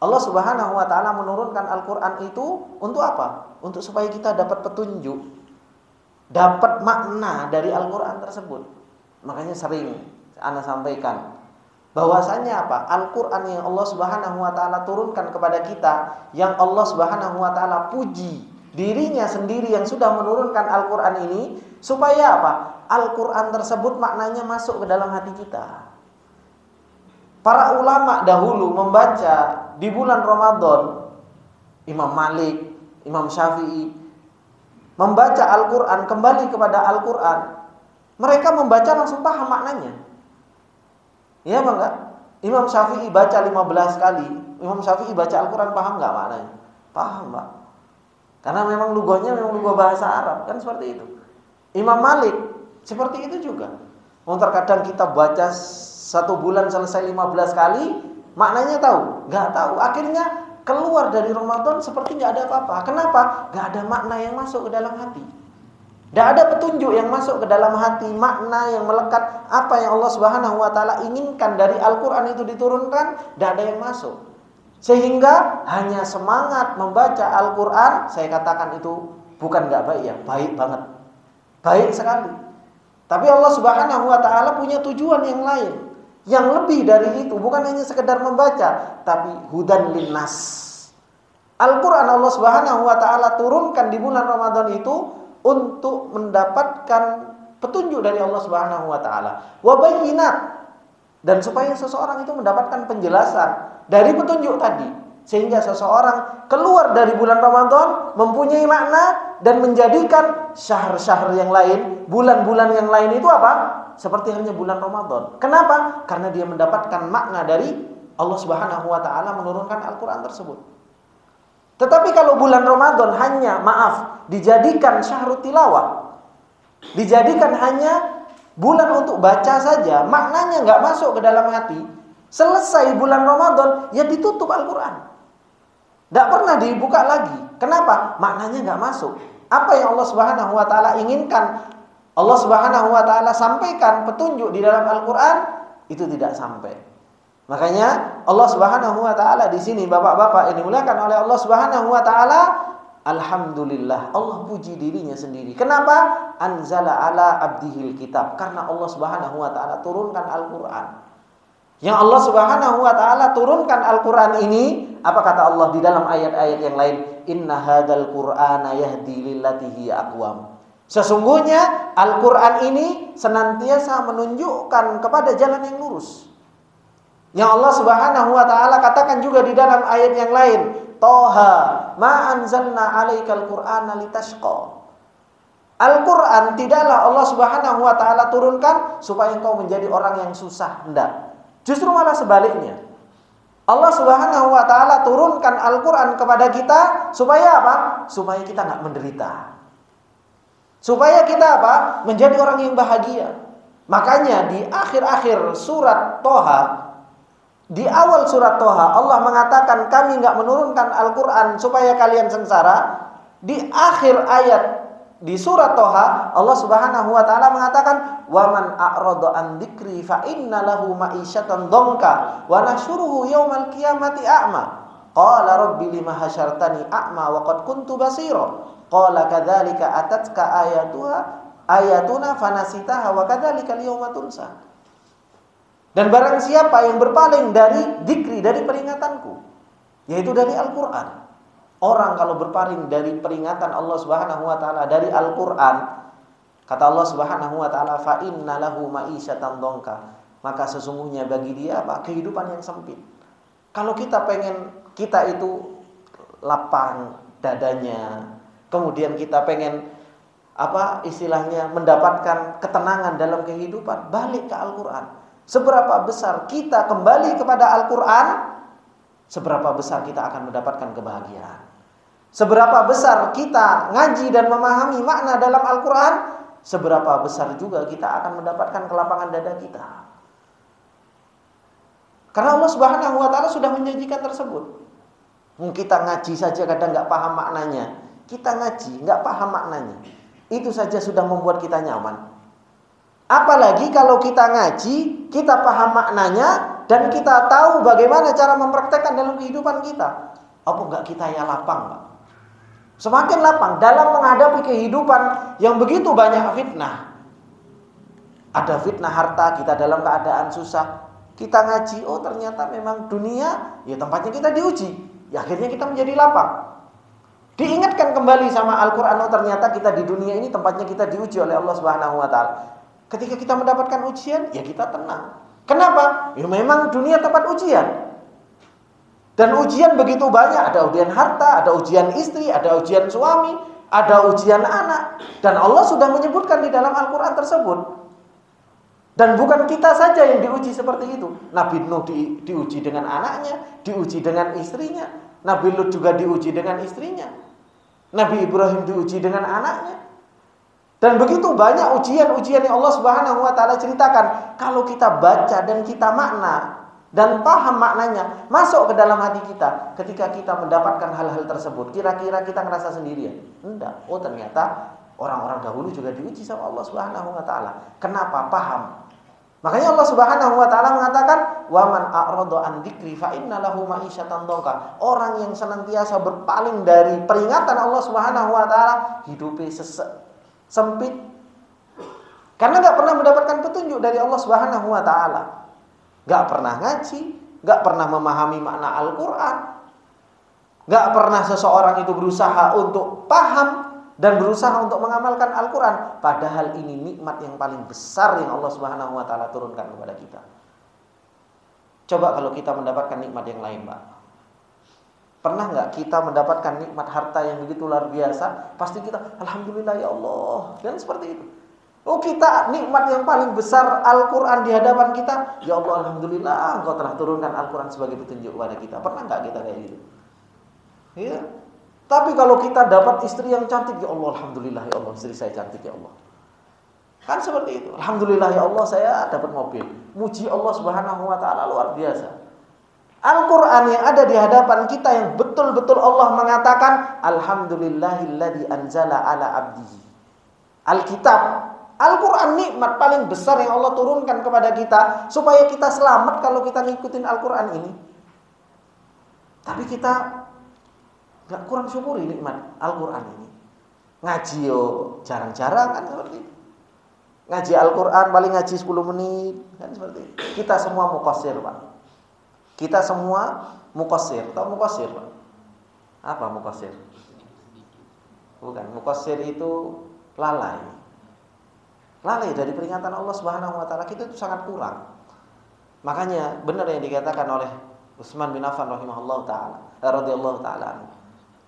Allah Subhanahu wa taala menurunkan Al-Qur'an itu untuk apa? Untuk supaya kita dapat petunjuk, dapat makna dari Al-Qur'an tersebut. Makanya sering ana sampaikan bahwasanya apa? Al-Qur'an yang Allah Subhanahu wa taala turunkan kepada kita, yang Allah Subhanahu wa taala puji dirinya sendiri yang sudah menurunkan Al-Qur'an ini, supaya apa? Al-Qur'an tersebut maknanya masuk ke dalam hati kita. Para ulama dahulu membaca di bulan Ramadan, Imam Malik, Imam Syafi'i membaca Al-Qur'an, kembali kepada Al-Qur'an, mereka membaca langsung paham maknanya. Iya Bang enggak? Imam Syafi'i baca 15 kali, Imam Syafi'i baca Al-Qur'an paham enggak maknanya? Paham, Pak. Karena memang lugahnya memang lugah bahasa Arab, kan seperti itu. Imam Malik seperti itu juga. Terkadang kita baca satu bulan selesai 15 kali, maknanya tahu? Enggak tahu. Akhirnya keluar dari Ramadan seperti enggak ada apa-apa. Kenapa? Enggak ada makna yang masuk ke dalam hati. Enggak ada petunjuk yang masuk ke dalam hati, makna yang melekat, apa yang Allah Subhanahu wa taala inginkan dari Al-Qur'an itu diturunkan, enggak ada yang masuk. Sehingga hanya semangat membaca Al-Qur'an, saya katakan itu bukan enggak baik ya, baik banget. Baik sekali. Tapi Allah Subhanahu wa taala punya tujuan yang lain, yang lebih dari itu, bukan hanya sekedar membaca, tapi hudan linnas. Al-Qur'an Allah Subhanahu wa taala turunkan di bulan Ramadan itu untuk mendapatkan petunjuk dari Allah Subhanahu wa taala. Wa bayyinat, dan supaya seseorang itu mendapatkan penjelasan dari petunjuk tadi, sehingga seseorang keluar dari bulan Ramadan mempunyai makna dan menjadikan syahr-syahr yang lain, bulan-bulan yang lain itu apa? Seperti halnya bulan Ramadan. Kenapa? Karena dia mendapatkan makna dari Allah Subhanahu wa taala menurunkan Al-Qur'an tersebut. Tetapi kalau bulan Ramadan hanya, dijadikan syahrul tilawah, dijadikan hanya bulan untuk baca saja, maknanya nggak masuk ke dalam hati, selesai bulan Ramadan, ya ditutup Al-Qur'an. Nggak pernah dibuka lagi. Kenapa? Maknanya nggak masuk. Apa yang Allah Subhanahu wa taala inginkan Allah Subhanahu wa taala sampaikan petunjuk di dalam Al-Qur'an, itu tidak sampai. Makanya Allah Subhanahu wa taala di sini, Bapak-bapak yang dimuliakan oleh Allah Subhanahu wa taala, alhamdulillah, Allah puji dirinya sendiri. Kenapa? Anzala ala abdihil kitab. Karena Allah Subhanahu wa taala turunkan Al-Qur'an. Yang Allah Subhanahu wa taala turunkan Al-Qur'an ini, apa kata Allah di dalam ayat-ayat yang lain? Inna hadzal qur'ana yahdi lillati hiya aqwam. Sesungguhnya Al-Qur'an ini senantiasa menunjukkan kepada jalan yang lurus. Yang Allah Subhanahu wa taala katakan juga di dalam ayat yang lain, Toha ma anzalna 'alaikal qur'ana litashqa. Al-Qur'an tidaklah Allah Subhanahu wa taala turunkan supaya engkau menjadi orang yang susah, enggak. Justru malah sebaliknya. Allah Subhanahu wa taala turunkan Al-Qur'an kepada kita supaya apa? Supaya kita enggak menderita. Supaya kita apa? Menjadi orang yang bahagia. Makanya di akhir-akhir surat Toha, di awal surat Toha, Allah mengatakan kami enggak menurunkan Al-Qur'an supaya kalian sengsara. Di akhir ayat di surat Toha, Allah Subhanahu wa taala mengatakan, "Wa man a'rada an dzikri fa inna lahu ma'isyatan dhanka wa nahsyuruhu yaumal qiyamati a'ma. Qala rabbi lima hasyartani a'ma wa qad kuntu basira. Qala kadzalika atatka ayatuna fanasitaha wa kadzalika al-yauma tunsa." Dan barang siapa yang berpaling dari dzikri, dari peringatanku, yaitu dari Al-Qur'an. Orang kalau berpaling dari peringatan Allah Subhanahu wa taala, dari Al-Qur'an, kata Allah Subhanahu wa taala, fa inna lahu ma'isyatan dhanka, maka sesungguhnya bagi dia apa? Kehidupan yang sempit. Kalau kita pengen kita itu lapang dadanya, kemudian kita pengen apa istilahnya mendapatkan ketenangan dalam kehidupan, balik ke Al-Qur'an. Seberapa besar kita kembali kepada Al-Qur'an, seberapa besar kita akan mendapatkan kebahagiaan. Seberapa besar kita ngaji dan memahami makna dalam Al-Qur'an, seberapa besar juga kita akan mendapatkan kelapangan dada kita. Karena Allah Subhanahu wa taala sudah menjanjikan tersebut. Kita ngaji saja kadang nggak paham maknanya. Kita ngaji nggak paham maknanya, itu saja sudah membuat kita nyaman. Apalagi kalau kita ngaji, kita paham maknanya dan kita tahu bagaimana cara mempraktekkan dalam kehidupan kita. Apa enggak kita ya lapang, Pak? Semakin lapang dalam menghadapi kehidupan yang begitu banyak fitnah. Ada fitnah harta, kita dalam keadaan susah. Kita ngaji, oh ternyata memang dunia ya tempatnya kita diuji. Ya akhirnya kita menjadi lapang. Diingatkan kembali sama Al-Qur'an, oh ternyata kita di dunia ini tempatnya kita diuji oleh Allah Subhanahu wa taala. Ketika kita mendapatkan ujian, ya kita tenang. Kenapa? Ya memang dunia tempat ujian. Dan ujian begitu banyak, ada ujian harta, ada ujian istri, ada ujian suami, ada ujian anak. Dan Allah sudah menyebutkan di dalam Al-Qur'an tersebut. Dan bukan kita saja yang diuji seperti itu. Nabi Nuh diuji dengan anaknya, diuji dengan istrinya. Nabi Lut juga diuji dengan istrinya. Nabi Ibrahim diuji dengan anaknya. Dan begitu banyak ujian-ujian yang Allah Subhanahu wa taala ceritakan. Kalau kita baca dan kita makna dan paham maknanya, masuk ke dalam hati kita, ketika kita mendapatkan hal-hal tersebut, kira-kira kita ngerasa sendirian? Enggak. Oh ternyata orang-orang dahulu juga diuji sama Allah Subhanahu wa taala. Kenapa? Paham. Makanya Allah Subhanahu wa taala mengatakan, "Wa man a'rada an dzikri fa inna lahu ma'isyatan dhanka." Orang yang senantiasa berpaling dari peringatan Allah Subhanahu wa taala, hidupnya sempit. Karena enggak pernah mendapatkan petunjuk dari Allah Subhanahu wa taala. Enggak pernah ngaji, enggak pernah memahami makna Al-Qur'an. Enggak pernah seseorang itu berusaha untuk paham dan berusaha untuk mengamalkan Al-Quran. Padahal ini nikmat yang paling besar yang Allah Subhanahu wa taala turunkan kepada kita. Coba kalau kita mendapatkan nikmat yang lain, Pak. Pernah nggak kita mendapatkan nikmat harta yang begitu luar biasa? Pasti kita, alhamdulillah ya Allah. Dan seperti itu. Oh kita nikmat yang paling besar Al-Quran di hadapan kita. Ya Allah alhamdulillah Engkau telah turunkan Al-Quran sebagai petunjuk kepada kita. Pernah nggak kita kayak gitu? Iya. Tapi kalau kita dapat istri yang cantik, ya Allah alhamdulillah ya Allah istri saya cantik ya Allah. Kan seperti itu. Alhamdulillah ya Allah saya dapat mobil. Muji Allah Subhanahu wa taala luar biasa. Al-Qur'an yang ada di hadapan kita yang betul-betul Allah mengatakan alhamdulillahilladzi anzala ala abdihi. Alkitab Al-Quran nikmat paling besar yang Allah turunkan kepada kita supaya kita selamat kalau kita ngikutin Al-Quran ini. Tapi kita gak kurang syukuri nikmat Al-Quran ini. Ngaji yo jarang-jarang kan seperti itu. Ngaji Al-Quran paling ngaji 10 menit kan seperti itu. Kita semua muqassir, Pak. Kita semua muqassir. Tahu muqassir, Pak? Apa muqassir? Bukan, muqassir itu lalai. Lalai dari peringatan Allah Subhanahu wa taala, kita itu sangat kurang. Makanya benar yang dikatakan oleh Utsman bin Affan rahimahullahu taala, radhiyallahu taala,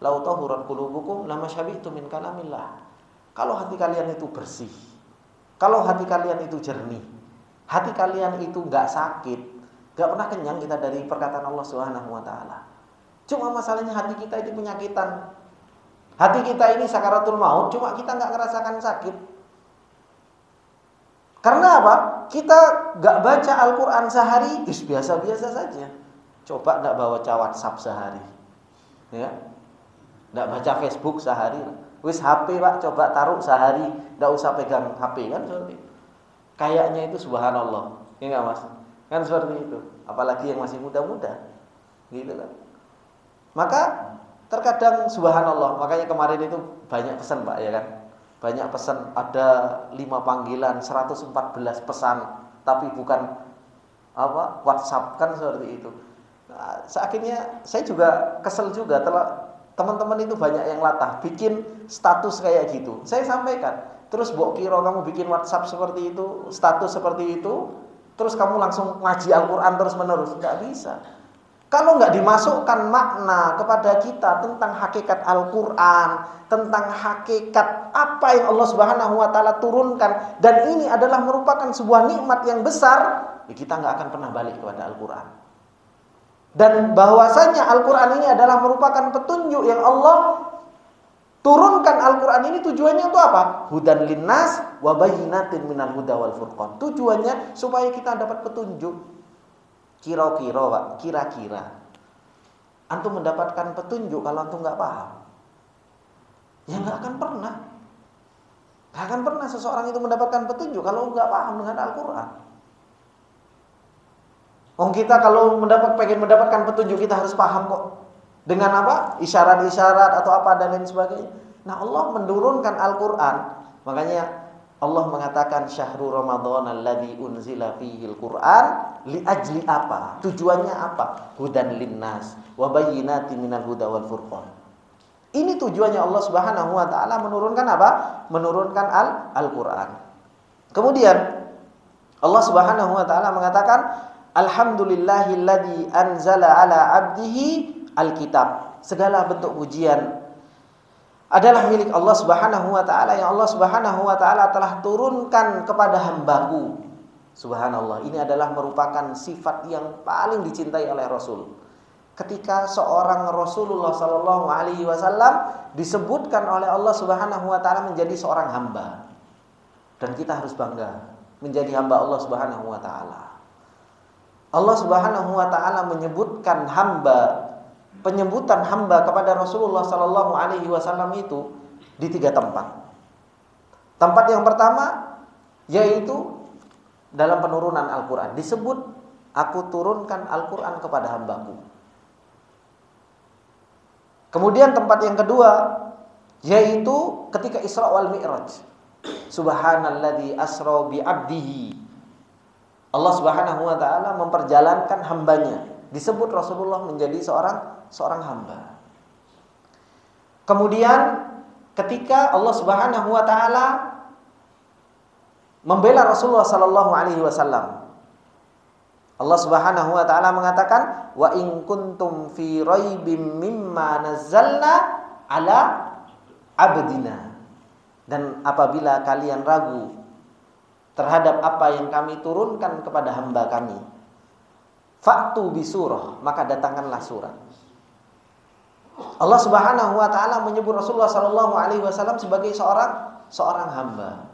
"Lau tahurat qulubukum lama syabi'tu min kalamillah." Kalau hati kalian itu bersih, kalau hati kalian itu jernih, hati kalian itu enggak sakit, enggak pernah kenyang kita dari perkataan Allah Subhanahu wa taala. Cuma masalahnya hati kita itu penyakitan. Hati kita ini sakaratul maut, cuma kita enggak ngerasakan sakit. Karena apa? Kita gak baca Al-Quran sehari, biasa-biasa saja. Coba gak baca WhatsApp sehari, ya, gak baca Facebook sehari. Wis HP Pak, coba taruh sehari, gak usah pegang HP kan seperti itu. Kayaknya itu subhanallah, ya gak Mas? Kan seperti itu. Apalagi yang masih muda-muda, gitu kan. Maka terkadang subhanallah, makanya kemarin itu banyak pesan Pak, ya kan. Banyak pesan, ada 5 panggilan, 114 pesan, tapi bukan apa WhatsApp kan seperti itu. Nah, akhirnya saya juga kesel juga, teman-teman itu banyak yang latah bikin status kayak gitu. Saya sampaikan, terus mbok kira kamu bikin WhatsApp seperti itu, status seperti itu, terus kamu langsung ngaji Al-Quran terus-menerus, nggak bisa. Kalau nggak dimasukkan makna kepada kita tentang hakikat Al-Quran, tentang hakikat apa yang Allah Subhanahu wa taala turunkan, dan ini adalah merupakan sebuah nikmat yang besar, ya kita nggak akan pernah balik kepada Al-Quran. Dan bahwasanya Al-Quran ini adalah merupakan petunjuk yang Allah turunkan. Al-Quran ini tujuannya itu apa? Hudan linnas wa bayyinatin minal huda wal furqan. Tujuannya supaya kita dapat petunjuk. Kira-kira Pak, kira-kira antum mendapatkan petunjuk kalau antum nggak paham? Ya nggak akan pernah. Nggak akan pernah seseorang itu mendapatkan petunjuk kalau nggak paham dengan Al-Quran. Kita kalau pengen mendapatkan petunjuk kita harus paham kok. Dengan apa? Isyarat-isyarat atau apa dan lain sebagainya. Nah, Allah menurunkan Al-Quran. Makanya Allah mengatakan syahrul Ramadan alladzi unzila fihil Qur'an li ajli apa? Tujuannya apa? Hudan linnas wa bayyinatin minal huda wal furqan. Ini tujuannya Allah Subhanahu wa taala menurunkan apa? Menurunkan Al-Qur'an. Kemudian Allah Subhanahu wa taala mengatakan alhamdulillahilladzi anzala ala 'abdihi alkitab. Segala bentuk pujian adalah milik Allah Subhanahu wa taala yang Allah Subhanahu wa taala telah turunkan kepada hambaku. Subhanallah, ini adalah merupakan sifat yang paling dicintai oleh Rasul. Ketika seorang Rasulullah sallallahu alaihi wasallam disebutkan oleh Allah Subhanahu wa taala menjadi seorang hamba. Dan kita harus bangga menjadi hamba Allah Subhanahu wa taala. Allah Subhanahu wa taala menyebutkan hamba, penyebutan hamba kepada Rasulullah sallallahu alaihi wasallam itu di 3 tempat. Tempat yang pertama yaitu dalam penurunan Al-Qur'an, disebut aku turunkan Al-Qur'an kepada hambaku. Kemudian tempat yang kedua yaitu ketika Isra wal Mi'raj. Subhanalladzi asra bi 'abdihi. Allah Subhanahu wa taala memperjalankan hambanya. Disebut Rasulullah menjadi seorang hamba. Kemudian ketika Allah Subhanahu wa taala membela Rasulullah sallallahu alaihi wasallam, Allah Subhanahu wa taala mengatakan wa in kuntum fi raibim mimma nazzalna ala abdina. Dan apabila kalian ragu terhadap apa yang kami turunkan kepada hamba kami, fa'tu bi surah, maka datangkanlah surat. Allah Subhanahu wa taala menyebut Rasulullah sallallahu alaihi wasallam sebagai seorang hamba.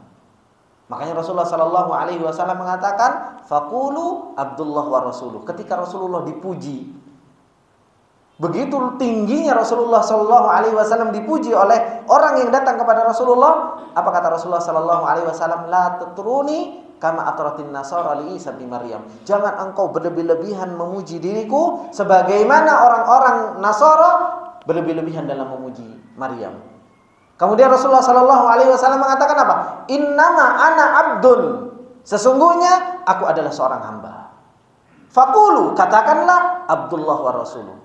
Makanya Rasulullah sallallahu alaihi wasallam mengatakan faqulu Abdullah wa rasuluh. Ketika Rasulullah dipuji Begitu tingginya Rasulullah Shallallahu Alaihi Wasallam dipuji oleh orang yang datang kepada Rasulullah. Apa kata Rasulullah Shallallahu Alaihi Wasallam? La tatruni kama atratin nasara li Isa bin Maryam. Jangan engkau berlebih-lebihan memuji diriku sebagaimana orang-orang Nasara berlebih-lebihan dalam memuji Maryam. Kemudian Rasulullah Shallallahu Alaihi Wasallam mengatakan apa? Innama ana abdun. Sesungguhnya aku adalah seorang hamba. Faqulu, katakanlah Abdullah wa Rasuluh.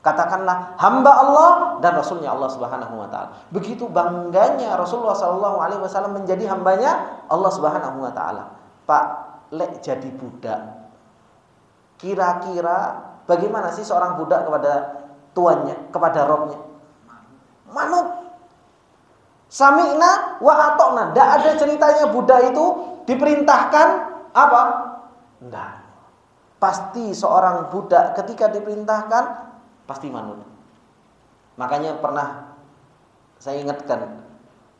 Katakanlah hamba Allah dan Rasulnya Allah Subhanahu Wa Taala. Begitu bangganya Rasulullah Sallallahu Alaihi Wasallam menjadi hambanya Allah Subhanahu Wa Taala. Pak, lek jadi budak. Kira-kira bagaimana sih seorang budak kepada tuannya, kepada Robnya? Manut. Sami'na wa atokna. Tidak ada ceritanya budak itu diperintahkan apa? Tidak. Pasti seorang budak ketika diperintahkan pasti manut. Makanya pernah saya ingatkan,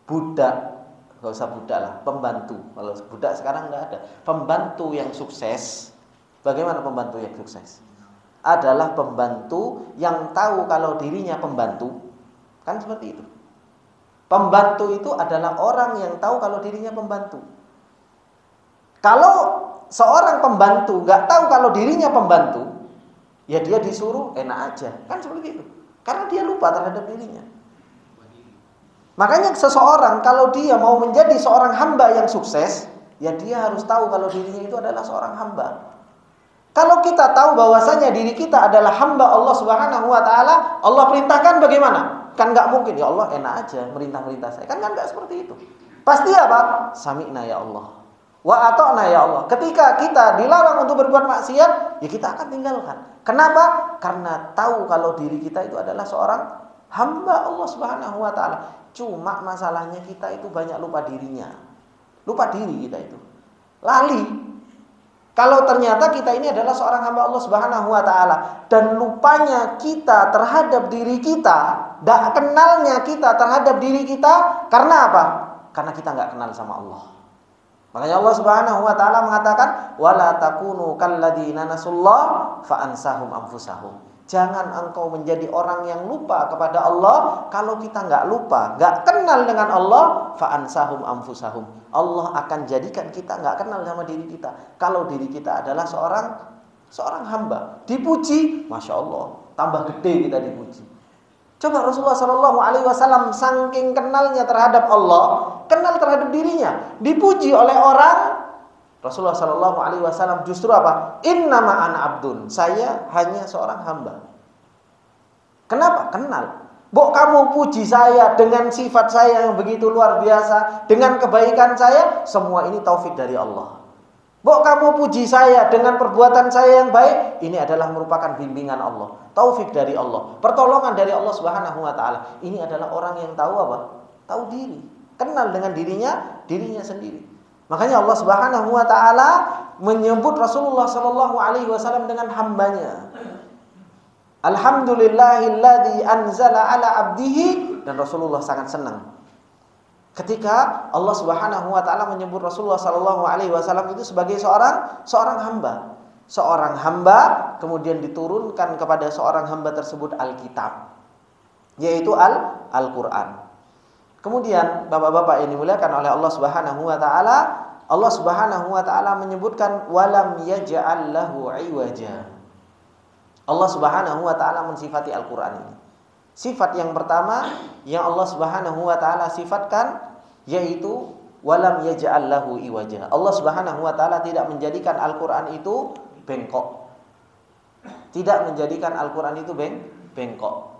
budak, gak usah budak lah, pembantu. Kalau budak sekarang nggak ada. Pembantu yang sukses, bagaimana pembantu yang sukses? Adalah pembantu yang tahu kalau dirinya pembantu. Kan seperti itu. Pembantu itu adalah orang yang tahu kalau dirinya pembantu. Kalau seorang pembantu nggak tahu kalau dirinya pembantu, ya dia disuruh enak aja, kan seperti itu. Karena dia lupa terhadap dirinya. Makanya seseorang kalau dia mau menjadi seorang hamba yang sukses, ya dia harus tahu kalau dirinya itu adalah seorang hamba. Kalau kita tahu bahwasanya diri kita adalah hamba Allah Subhanahu Wa Taala, Allah perintahkan bagaimana? Kan nggak mungkin ya Allah enak aja merintah saya. Kan nggak seperti itu. Pasti apa? Sami'na ya Allah. Wa ata'na ya Allah. Ketika kita dilarang untuk berbuat maksiat, ya kita akan tinggalkan. Kenapa? Karena tahu kalau diri kita itu adalah seorang hamba Allah Subhanahu Wa Taala. Cuma masalahnya kita itu banyak lupa dirinya. Lupa diri kita itu. Lali. Kalau ternyata kita ini adalah seorang hamba Allah Subhanahu Wa Taala dan lupanya kita terhadap diri kita, tak kenalnya kita terhadap diri kita, karena apa? Karena kita nggak kenal sama Allah. Makanya Allah Subhanahu Wa Taala mengatakan, wala takunu kalladzina nasullah fa ansahum anfusahum. Jangan engkau menjadi orang yang lupa kepada Allah. Kalau kita nggak lupa, nggak kenal dengan Allah, fa ansahum anfusahum. Allah akan jadikan kita nggak kenal sama diri kita. Kalau diri kita adalah seorang hamba, dipuji, masya Allah, tambah gede kita dipuji. Coba Rasulullah Shallallahu Alaihi Wasallam saking kenalnya terhadap Allah, kenal terhadap dirinya, dipuji oleh orang. Rasulullah Shallallahu Alaihi Wasallam justru apa? Innama ana abdun. Saya hanya seorang hamba. Kenapa? Kenal. Bok kamu puji saya dengan sifat saya yang begitu luar biasa, dengan kebaikan saya, semua ini taufik dari Allah. Bok kamu puji saya dengan perbuatan saya yang baik, ini adalah merupakan bimbingan Allah, taufik dari Allah, pertolongan dari Allah Subhanahu Wa Taala. Ini adalah orang yang tahu apa? Tahu diri, kenal dengan dirinya sendiri. Makanya Allah Subhanahu Wa Taala menyebut Rasulullah Sallallahu Alaihi Wasallam dengan hambanya. Alhamdulillahilladzi anzala ala abdihi, dan Rasulullah sangat senang ketika Allah Subhanahu Wa Taala menyebut Rasulullah Sallallahu Alaihi Wasallam itu sebagai seorang hamba. Seorang hamba kemudian diturunkan kepada seorang hamba tersebut Alkitab, yaitu Al-Quran. Kemudian bapak-bapak yang dimuliakan oleh Allah Subhanahu Wa Taala, Allah Subhanahu Wa Taala menyebutkan walam yaj'al lahu iwaja. Allah Subhanahu Wa Taala mensifati Al-Quran ini. Sifat yang pertama yang Allah Subhanahu Wa Taala sifatkan yaitu walam yaj'al lahu iwaja. Allah Subhanahu Wa Taala tidak menjadikan Al-Quran itu bengkok. Tidak menjadikan Al-Quran itu bengkok.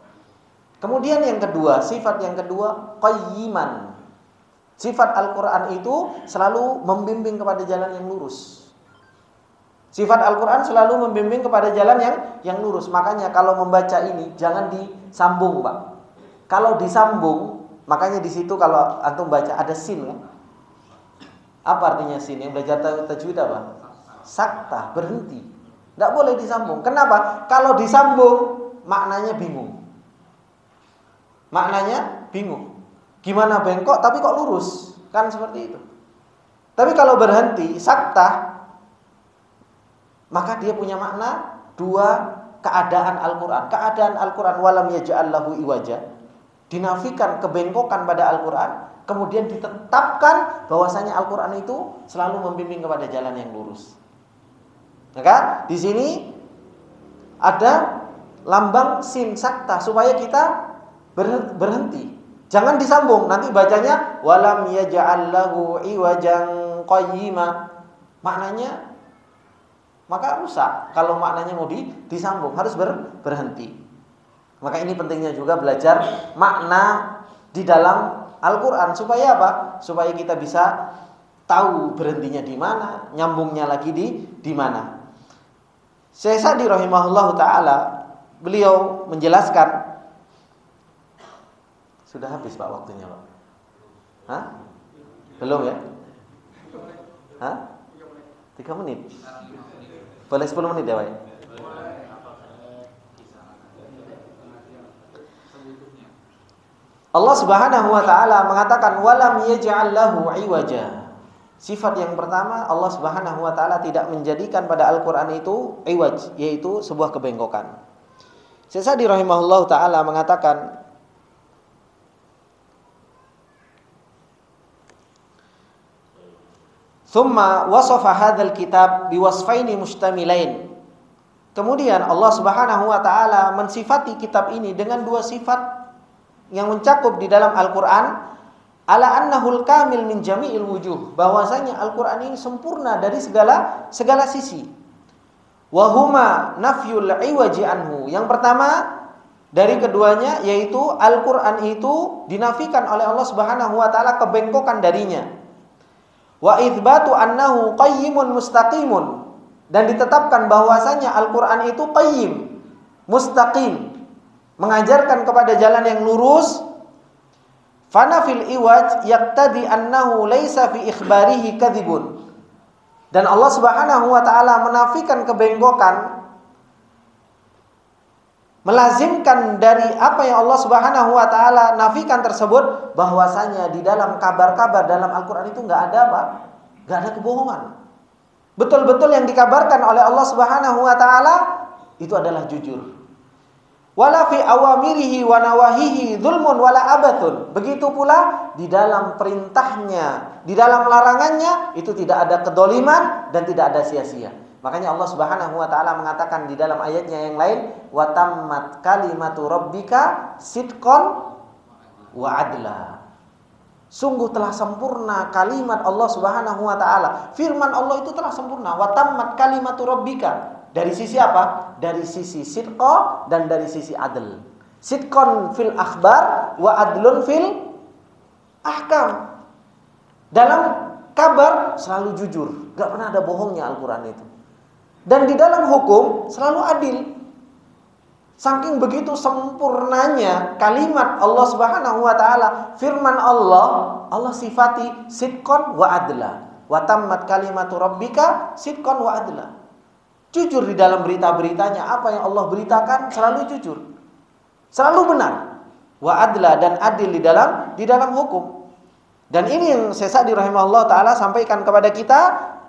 Kemudian yang kedua, sifat yang kedua qayyiman. Sifat Al-Quran itu selalu membimbing kepada jalan yang lurus. Sifat Al-Quran selalu membimbing kepada jalan yang lurus. Makanya kalau membaca ini jangan disambung, Pak. Kalau disambung, makanya di situ kalau antum baca ada sin kan? Apa artinya sin? Yang belajar tajwid apa? Sakta, berhenti. Tidak boleh disambung. Kenapa? Kalau disambung maknanya bingung. Maknanya bingung. Gimana bengkok tapi kok lurus? Kan seperti itu. Tapi kalau berhenti, sakta, maka dia punya makna dua keadaan Al-Quran. Keadaan Al-Quran walam yaj'al lahu iwaja. Dinafikan kebengkokan pada Al-Quran. Kemudian ditetapkan bahwasanya Al-Quran itu selalu membimbing kepada jalan yang lurus. Maka di sini ada lambang sin sakta supaya kita berhenti. Jangan disambung, nanti bacanya walam yaj'al lahu iwajan qayyima. Maknanya maka rusak. Kalau maknanya mau disambung, harus berhenti. Maka ini pentingnya juga belajar makna di dalam Al-Quran supaya apa? Supaya kita bisa tahu berhentinya di mana, nyambungnya lagi di mana. Syekh Sa'di rahimahullah taala, beliau menjelaskan. Sudah habis Pak waktunya Pak? Hah? Belum ya? Hah? 3 menit. Boleh 10 menit ya Pak? Allah Subhanahu wa taala mengatakan walam yaj'al lahu iwaja. Sifat yang pertama, Allah Subhanahu wa taala tidak menjadikan pada Al-Qur'an itu iwaj, yaitu sebuah kebengkokan. Syekh Sa'di rahimahullahu taala mengatakan Thumma wasafa hadzal kitab biwasfaini mustamilain. Kemudian Allah Subhanahu wa taala mensifati kitab ini dengan 2 sifat yang mencakup di dalam Al-Qur'an, ala annahul kamil min jami'il wujuh, bahwasanya Al-Qur'an ini sempurna dari segala sisi. Wa huma nafyul iwaji anhu. Yang pertama dari keduanya yaitu Al-Qur'an itu dinafikan oleh Allah Subhanahu wa taala kebengkokan darinya. Wa itsbatu annahu qayyimun mustaqimun, dan ditetapkan bahwasanya Al-Qur'an itu qayyim, mustaqim, mengajarkan kepada jalan yang lurus. Fana fil iwaj yaqtadi annahu laisa fi ikhbarihi kadzibun. Dan Allah Subhanahu wa taala menafikan kebengkokan, melazimkan dari apa yang Allah Subhanahu wa taala nafikan tersebut, bahwasanya di dalam kabar-kabar dalam Al-Qur'an itu enggak ada apa? Enggak ada kebohongan. Betul-betul yang dikabarkan oleh Allah Subhanahu wa taala itu adalah jujur. Wala fi awamirihi wa nawahihi dzulmun wala abathun. Begitu pula di dalam perintahnya, di dalam larangannya itu tidak ada kedoliman dan tidak ada sia-sia. Makanya Allah Subhanahu wa taala mengatakan di dalam ayatnya yang lain, wa tammat kalimatu rabbika sidqan wa adla. Sungguh telah sempurna kalimat Allah Subhanahu wa taala. Firman Allah itu telah sempurna. Wa tammat kalimatu rabbika. Dari sisi apa? Dari sisi sidqa dan dari sisi adl. Sidqan fil akhbar wa adlun fil ahkam. Dalam kabar selalu jujur, enggak pernah ada bohongnya Al-Qur'an itu. Dan di dalam hukum selalu adil. Saking begitu sempurnanya kalimat Allah Subhanahu wa taala, firman Allah, Allah sifati sidqan wa adla. Wa tammat kalimatu rabbika sidqan wa adla. Jujur di dalam berita-beritanya, apa yang Allah beritakan selalu jujur. Selalu benar. Wa adla, dan adil di dalam hukum. Dan ini yang Syekh Sa'di rahimahullah taala sampaikan kepada kita,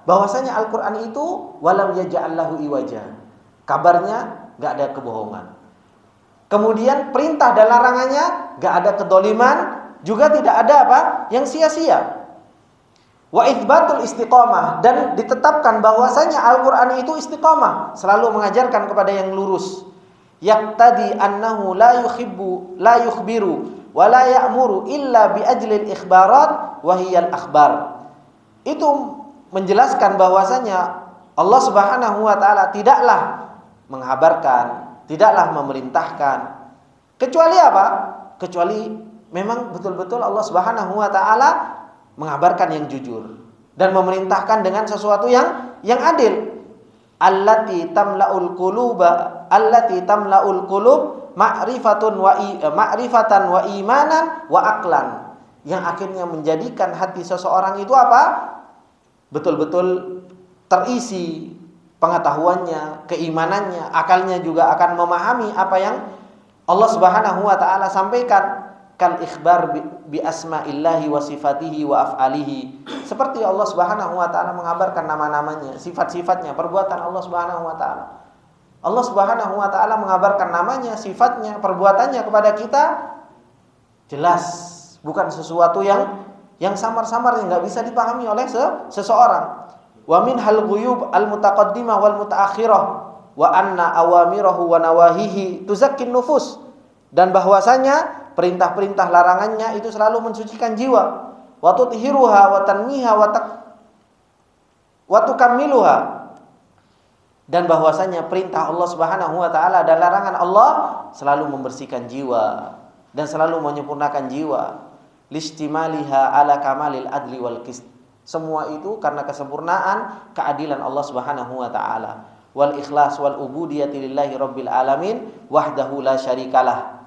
bahwasanya Al-Qur'an itu walam yaj'al lahu iwaja. Kabarnya enggak ada kebohongan. Kemudian perintah dan larangannya enggak ada kedoliman, juga tidak ada apa? Yang sia-sia. Wa itsbatul istiqamah, dan ditetapkan bahwasanya Al-Qur'an itu istiqamah, selalu mengajarkan kepada yang lurus. Yaqtadi annahu la yukhbiru wa la ya'muru illa bi ajlil ikhbarat wa hiyal akhbar. Itu menjelaskan bahwasanya Allah Subhanahu wa taala tidaklah menghabarkan, tidaklah memerintahkan, kecuali apa? Kecuali memang betul-betul Allah Subhanahu wa taala mengabarkan yang jujur dan memerintahkan dengan sesuatu yang adil. Allati tamlaul qulub ma'rifatan wa imanan wa aqlan. Yang akhirnya menjadikan hati seseorang itu apa? Betul-betul terisi pengetahuannya, keimanannya, akalnya juga akan memahami apa yang Allah Subhanahu wa taala sampaikan. Kal ikhbar bi asma'illahi wa sifatihi wa af'alihi. Seperti Allah Subhanahu wa taala mengabarkan nama-namanya, sifat-sifatnya, perbuatan Allah Subhanahu wa taala. Allah Subhanahu wa taala mengabarkan namanya, sifatnya, perbuatannya kepada kita jelas, bukan sesuatu yang samar-samar yang enggak bisa dipahami oleh seseorang. Wa min hal ghuyub al mutaqaddimah wal mutaakhirah wa anna awamirahu wa nawahihi tuzakkin nufus, dan bahwasanya perintah-perintah larangannya itu selalu mensucikan jiwa, wa tuthiruha wa tanmiha wa tukammiluha, dan bahwasanya perintah Allah Subhanahu wa taala dan larangan Allah selalu membersihkan jiwa dan selalu menyempurnakan jiwa. Listimaliha ala kamalil adli wal qist, semua itu karena kesempurnaan keadilan Allah Subhanahu wa taala. Wal ikhlas wal ubudiyati lillahi rabbil alamin wahdahu la syarikalah,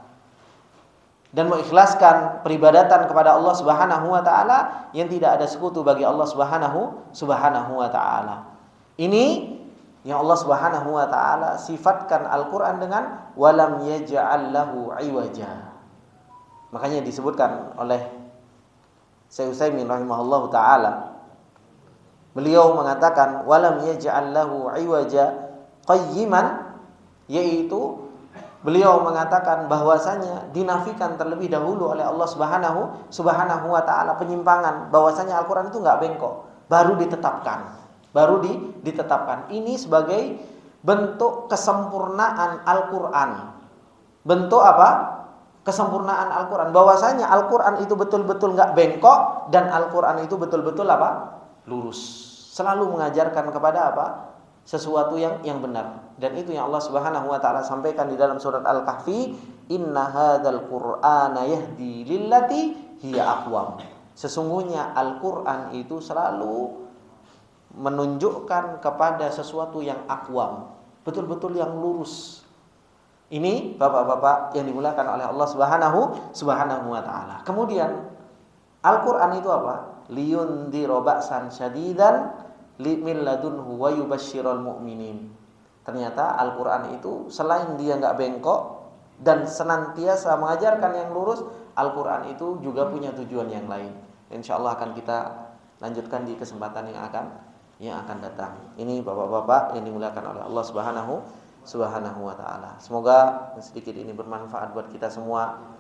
dan mengikhlaskan peribadatan kepada Allah Subhanahu wa taala yang tidak ada sekutu bagi Allah Subhanahu wa taala. Ini yang Allah Subhanahu wa taala sifatkan Al-Qur'an dengan walam yaj'al lahu iwaja. Makanya disebutkan oleh Syekh Utsaimin rahimahullahu taala, beliau mengatakan walam yaj'al lahu iwaja qayyiman, yaitu beliau mengatakan bahwasanya dinafikan terlebih dahulu oleh Allah Subhanahu wa taala penyimpangan, bahwasanya Al-Qur'an itu enggak bengkok, baru ditetapkan. Ini sebagai bentuk kesempurnaan Al-Qur'an. Bentuk apa? Kesempurnaan Al-Qur'an, bahwasanya Al-Qur'an itu betul-betul enggak bengkok dan Al-Qur'an itu betul-betul apa? Lurus. Selalu mengajarkan kepada apa? Sesuatu yang benar. Dan itu yang Allah Subhanahu wa taala sampaikan di dalam surat Al-Kahfi, inna hadzal qur'ana yahdi lillati hiya aqwam. Sesungguhnya Al-Qur'an itu selalu menunjukkan kepada sesuatu yang aqwam, betul-betul yang lurus. Ini bapak-bapak yang dimuliakan oleh Allah Subhanahu wa taala. Kemudian Al-Qur'an itu apa? Liyundhira ba'san syadidan min ladunhu wa yubashshiral mu'minin. Ternyata Al-Qur'an itu selain dia enggak bengkok dan senantiasa mengajarkan yang lurus, Al-Qur'an itu juga punya tujuan yang lain. Insyaallah akan kita lanjutkan di kesempatan yang akan datang. Ini bapak-bapak yang dimuliakan oleh Allah Subhanahu wa taala. Semoga sedikit ini bermanfaat buat kita semua.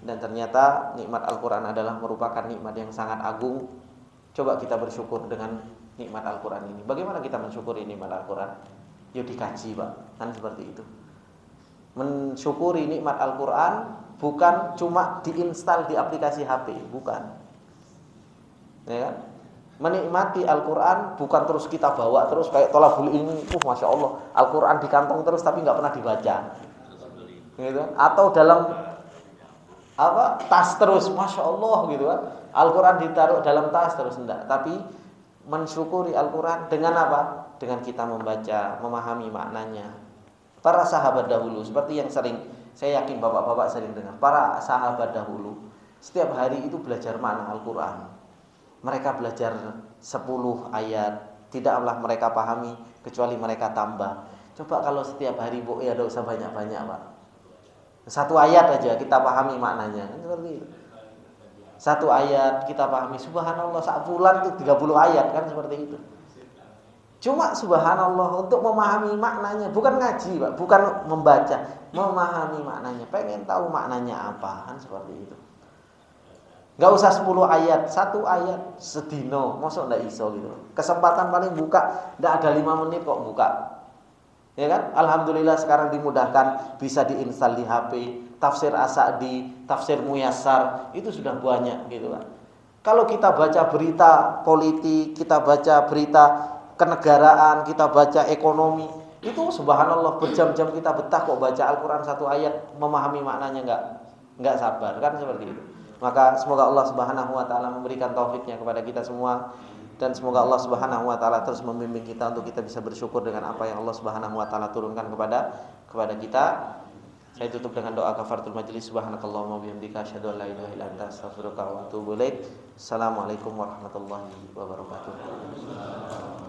Dan ternyata nikmat Al-Qur'an adalah merupakan nikmat yang sangat agung. Coba kita bersyukur dengan nikmat Al-Qur'an ini. Bagaimana kita mensyukuri nikmat Al-Qur'an? Yuk dikaji, Pak. Kan seperti itu. Mensyukuri nikmat Al-Qur'an bukan cuma diinstal di aplikasi HP, bukan. Ya kan? Menikmati Al-Qur'an bukan terus kita bawa terus kayak tolabul ilmi, Masya Allah, Al-Qur'an di kantong terus tapi nggak pernah dibaca, gitu kan? Atau dalam tas terus, Masya Allah, gitu kan? Al-Qur'an ditaruh dalam tas terus, enggak. Tapi mensyukuri Al-Qur'an dengan apa? Dengan kita membaca, memahami maknanya. Para sahabat dahulu, seperti yang sering saya yakin bapak-bapak sering dengar, para sahabat dahulu setiap hari itu belajar makna Al-Qur'an. Mereka belajar 10 ayat, tidaklah mereka pahami kecuali mereka tambah. Coba kalau setiap hari ya tidak usah banyak-banyak, Pak. 1 ayat aja kita pahami maknanya, kan seperti itu. 1 ayat kita pahami, subhanallah, sak bulan itu 30 ayat, kan seperti itu. Cuma subhanallah untuk memahami maknanya, bukan ngaji, Pak, bukan membaca, memahami maknanya, pengen tahu maknanya apa, kan seperti itu. Gak usah 10 ayat, 1 ayat sedino, mosok ndak iso gitu. Kesempatan paling buka, ndak ada 5 menit kok buka. Ya kan? Alhamdulillah sekarang dimudahkan, bisa diinstal di HP, tafsir As-Sa'di, tafsir Muyassar, itu sudah banyak gitu kan. Kalau kita baca berita politik, kita baca berita kenegaraan, kita baca ekonomi, itu subhanallah berjam-jam kita betah kok baca Al-Qur'an 1 ayat, memahami maknanya enggak sabar, kan seperti itu. Maka semoga Allah Subhanahu wa taala memberikan taufiknya kepada kita semua, dan semoga Allah Subhanahu wa taala terus membimbing kita untuk kita bisa bersyukur dengan apa yang Allah Subhanahu wa taala turunkan kepada kita. Saya tutup dengan doa kafaratul majlis. Subhanakallahumma bihamdika asyhadu an la ilaha illa anta astaghfiruka wa atubu ilaik. Assalamualaikum warahmatullahi wabarakatuh.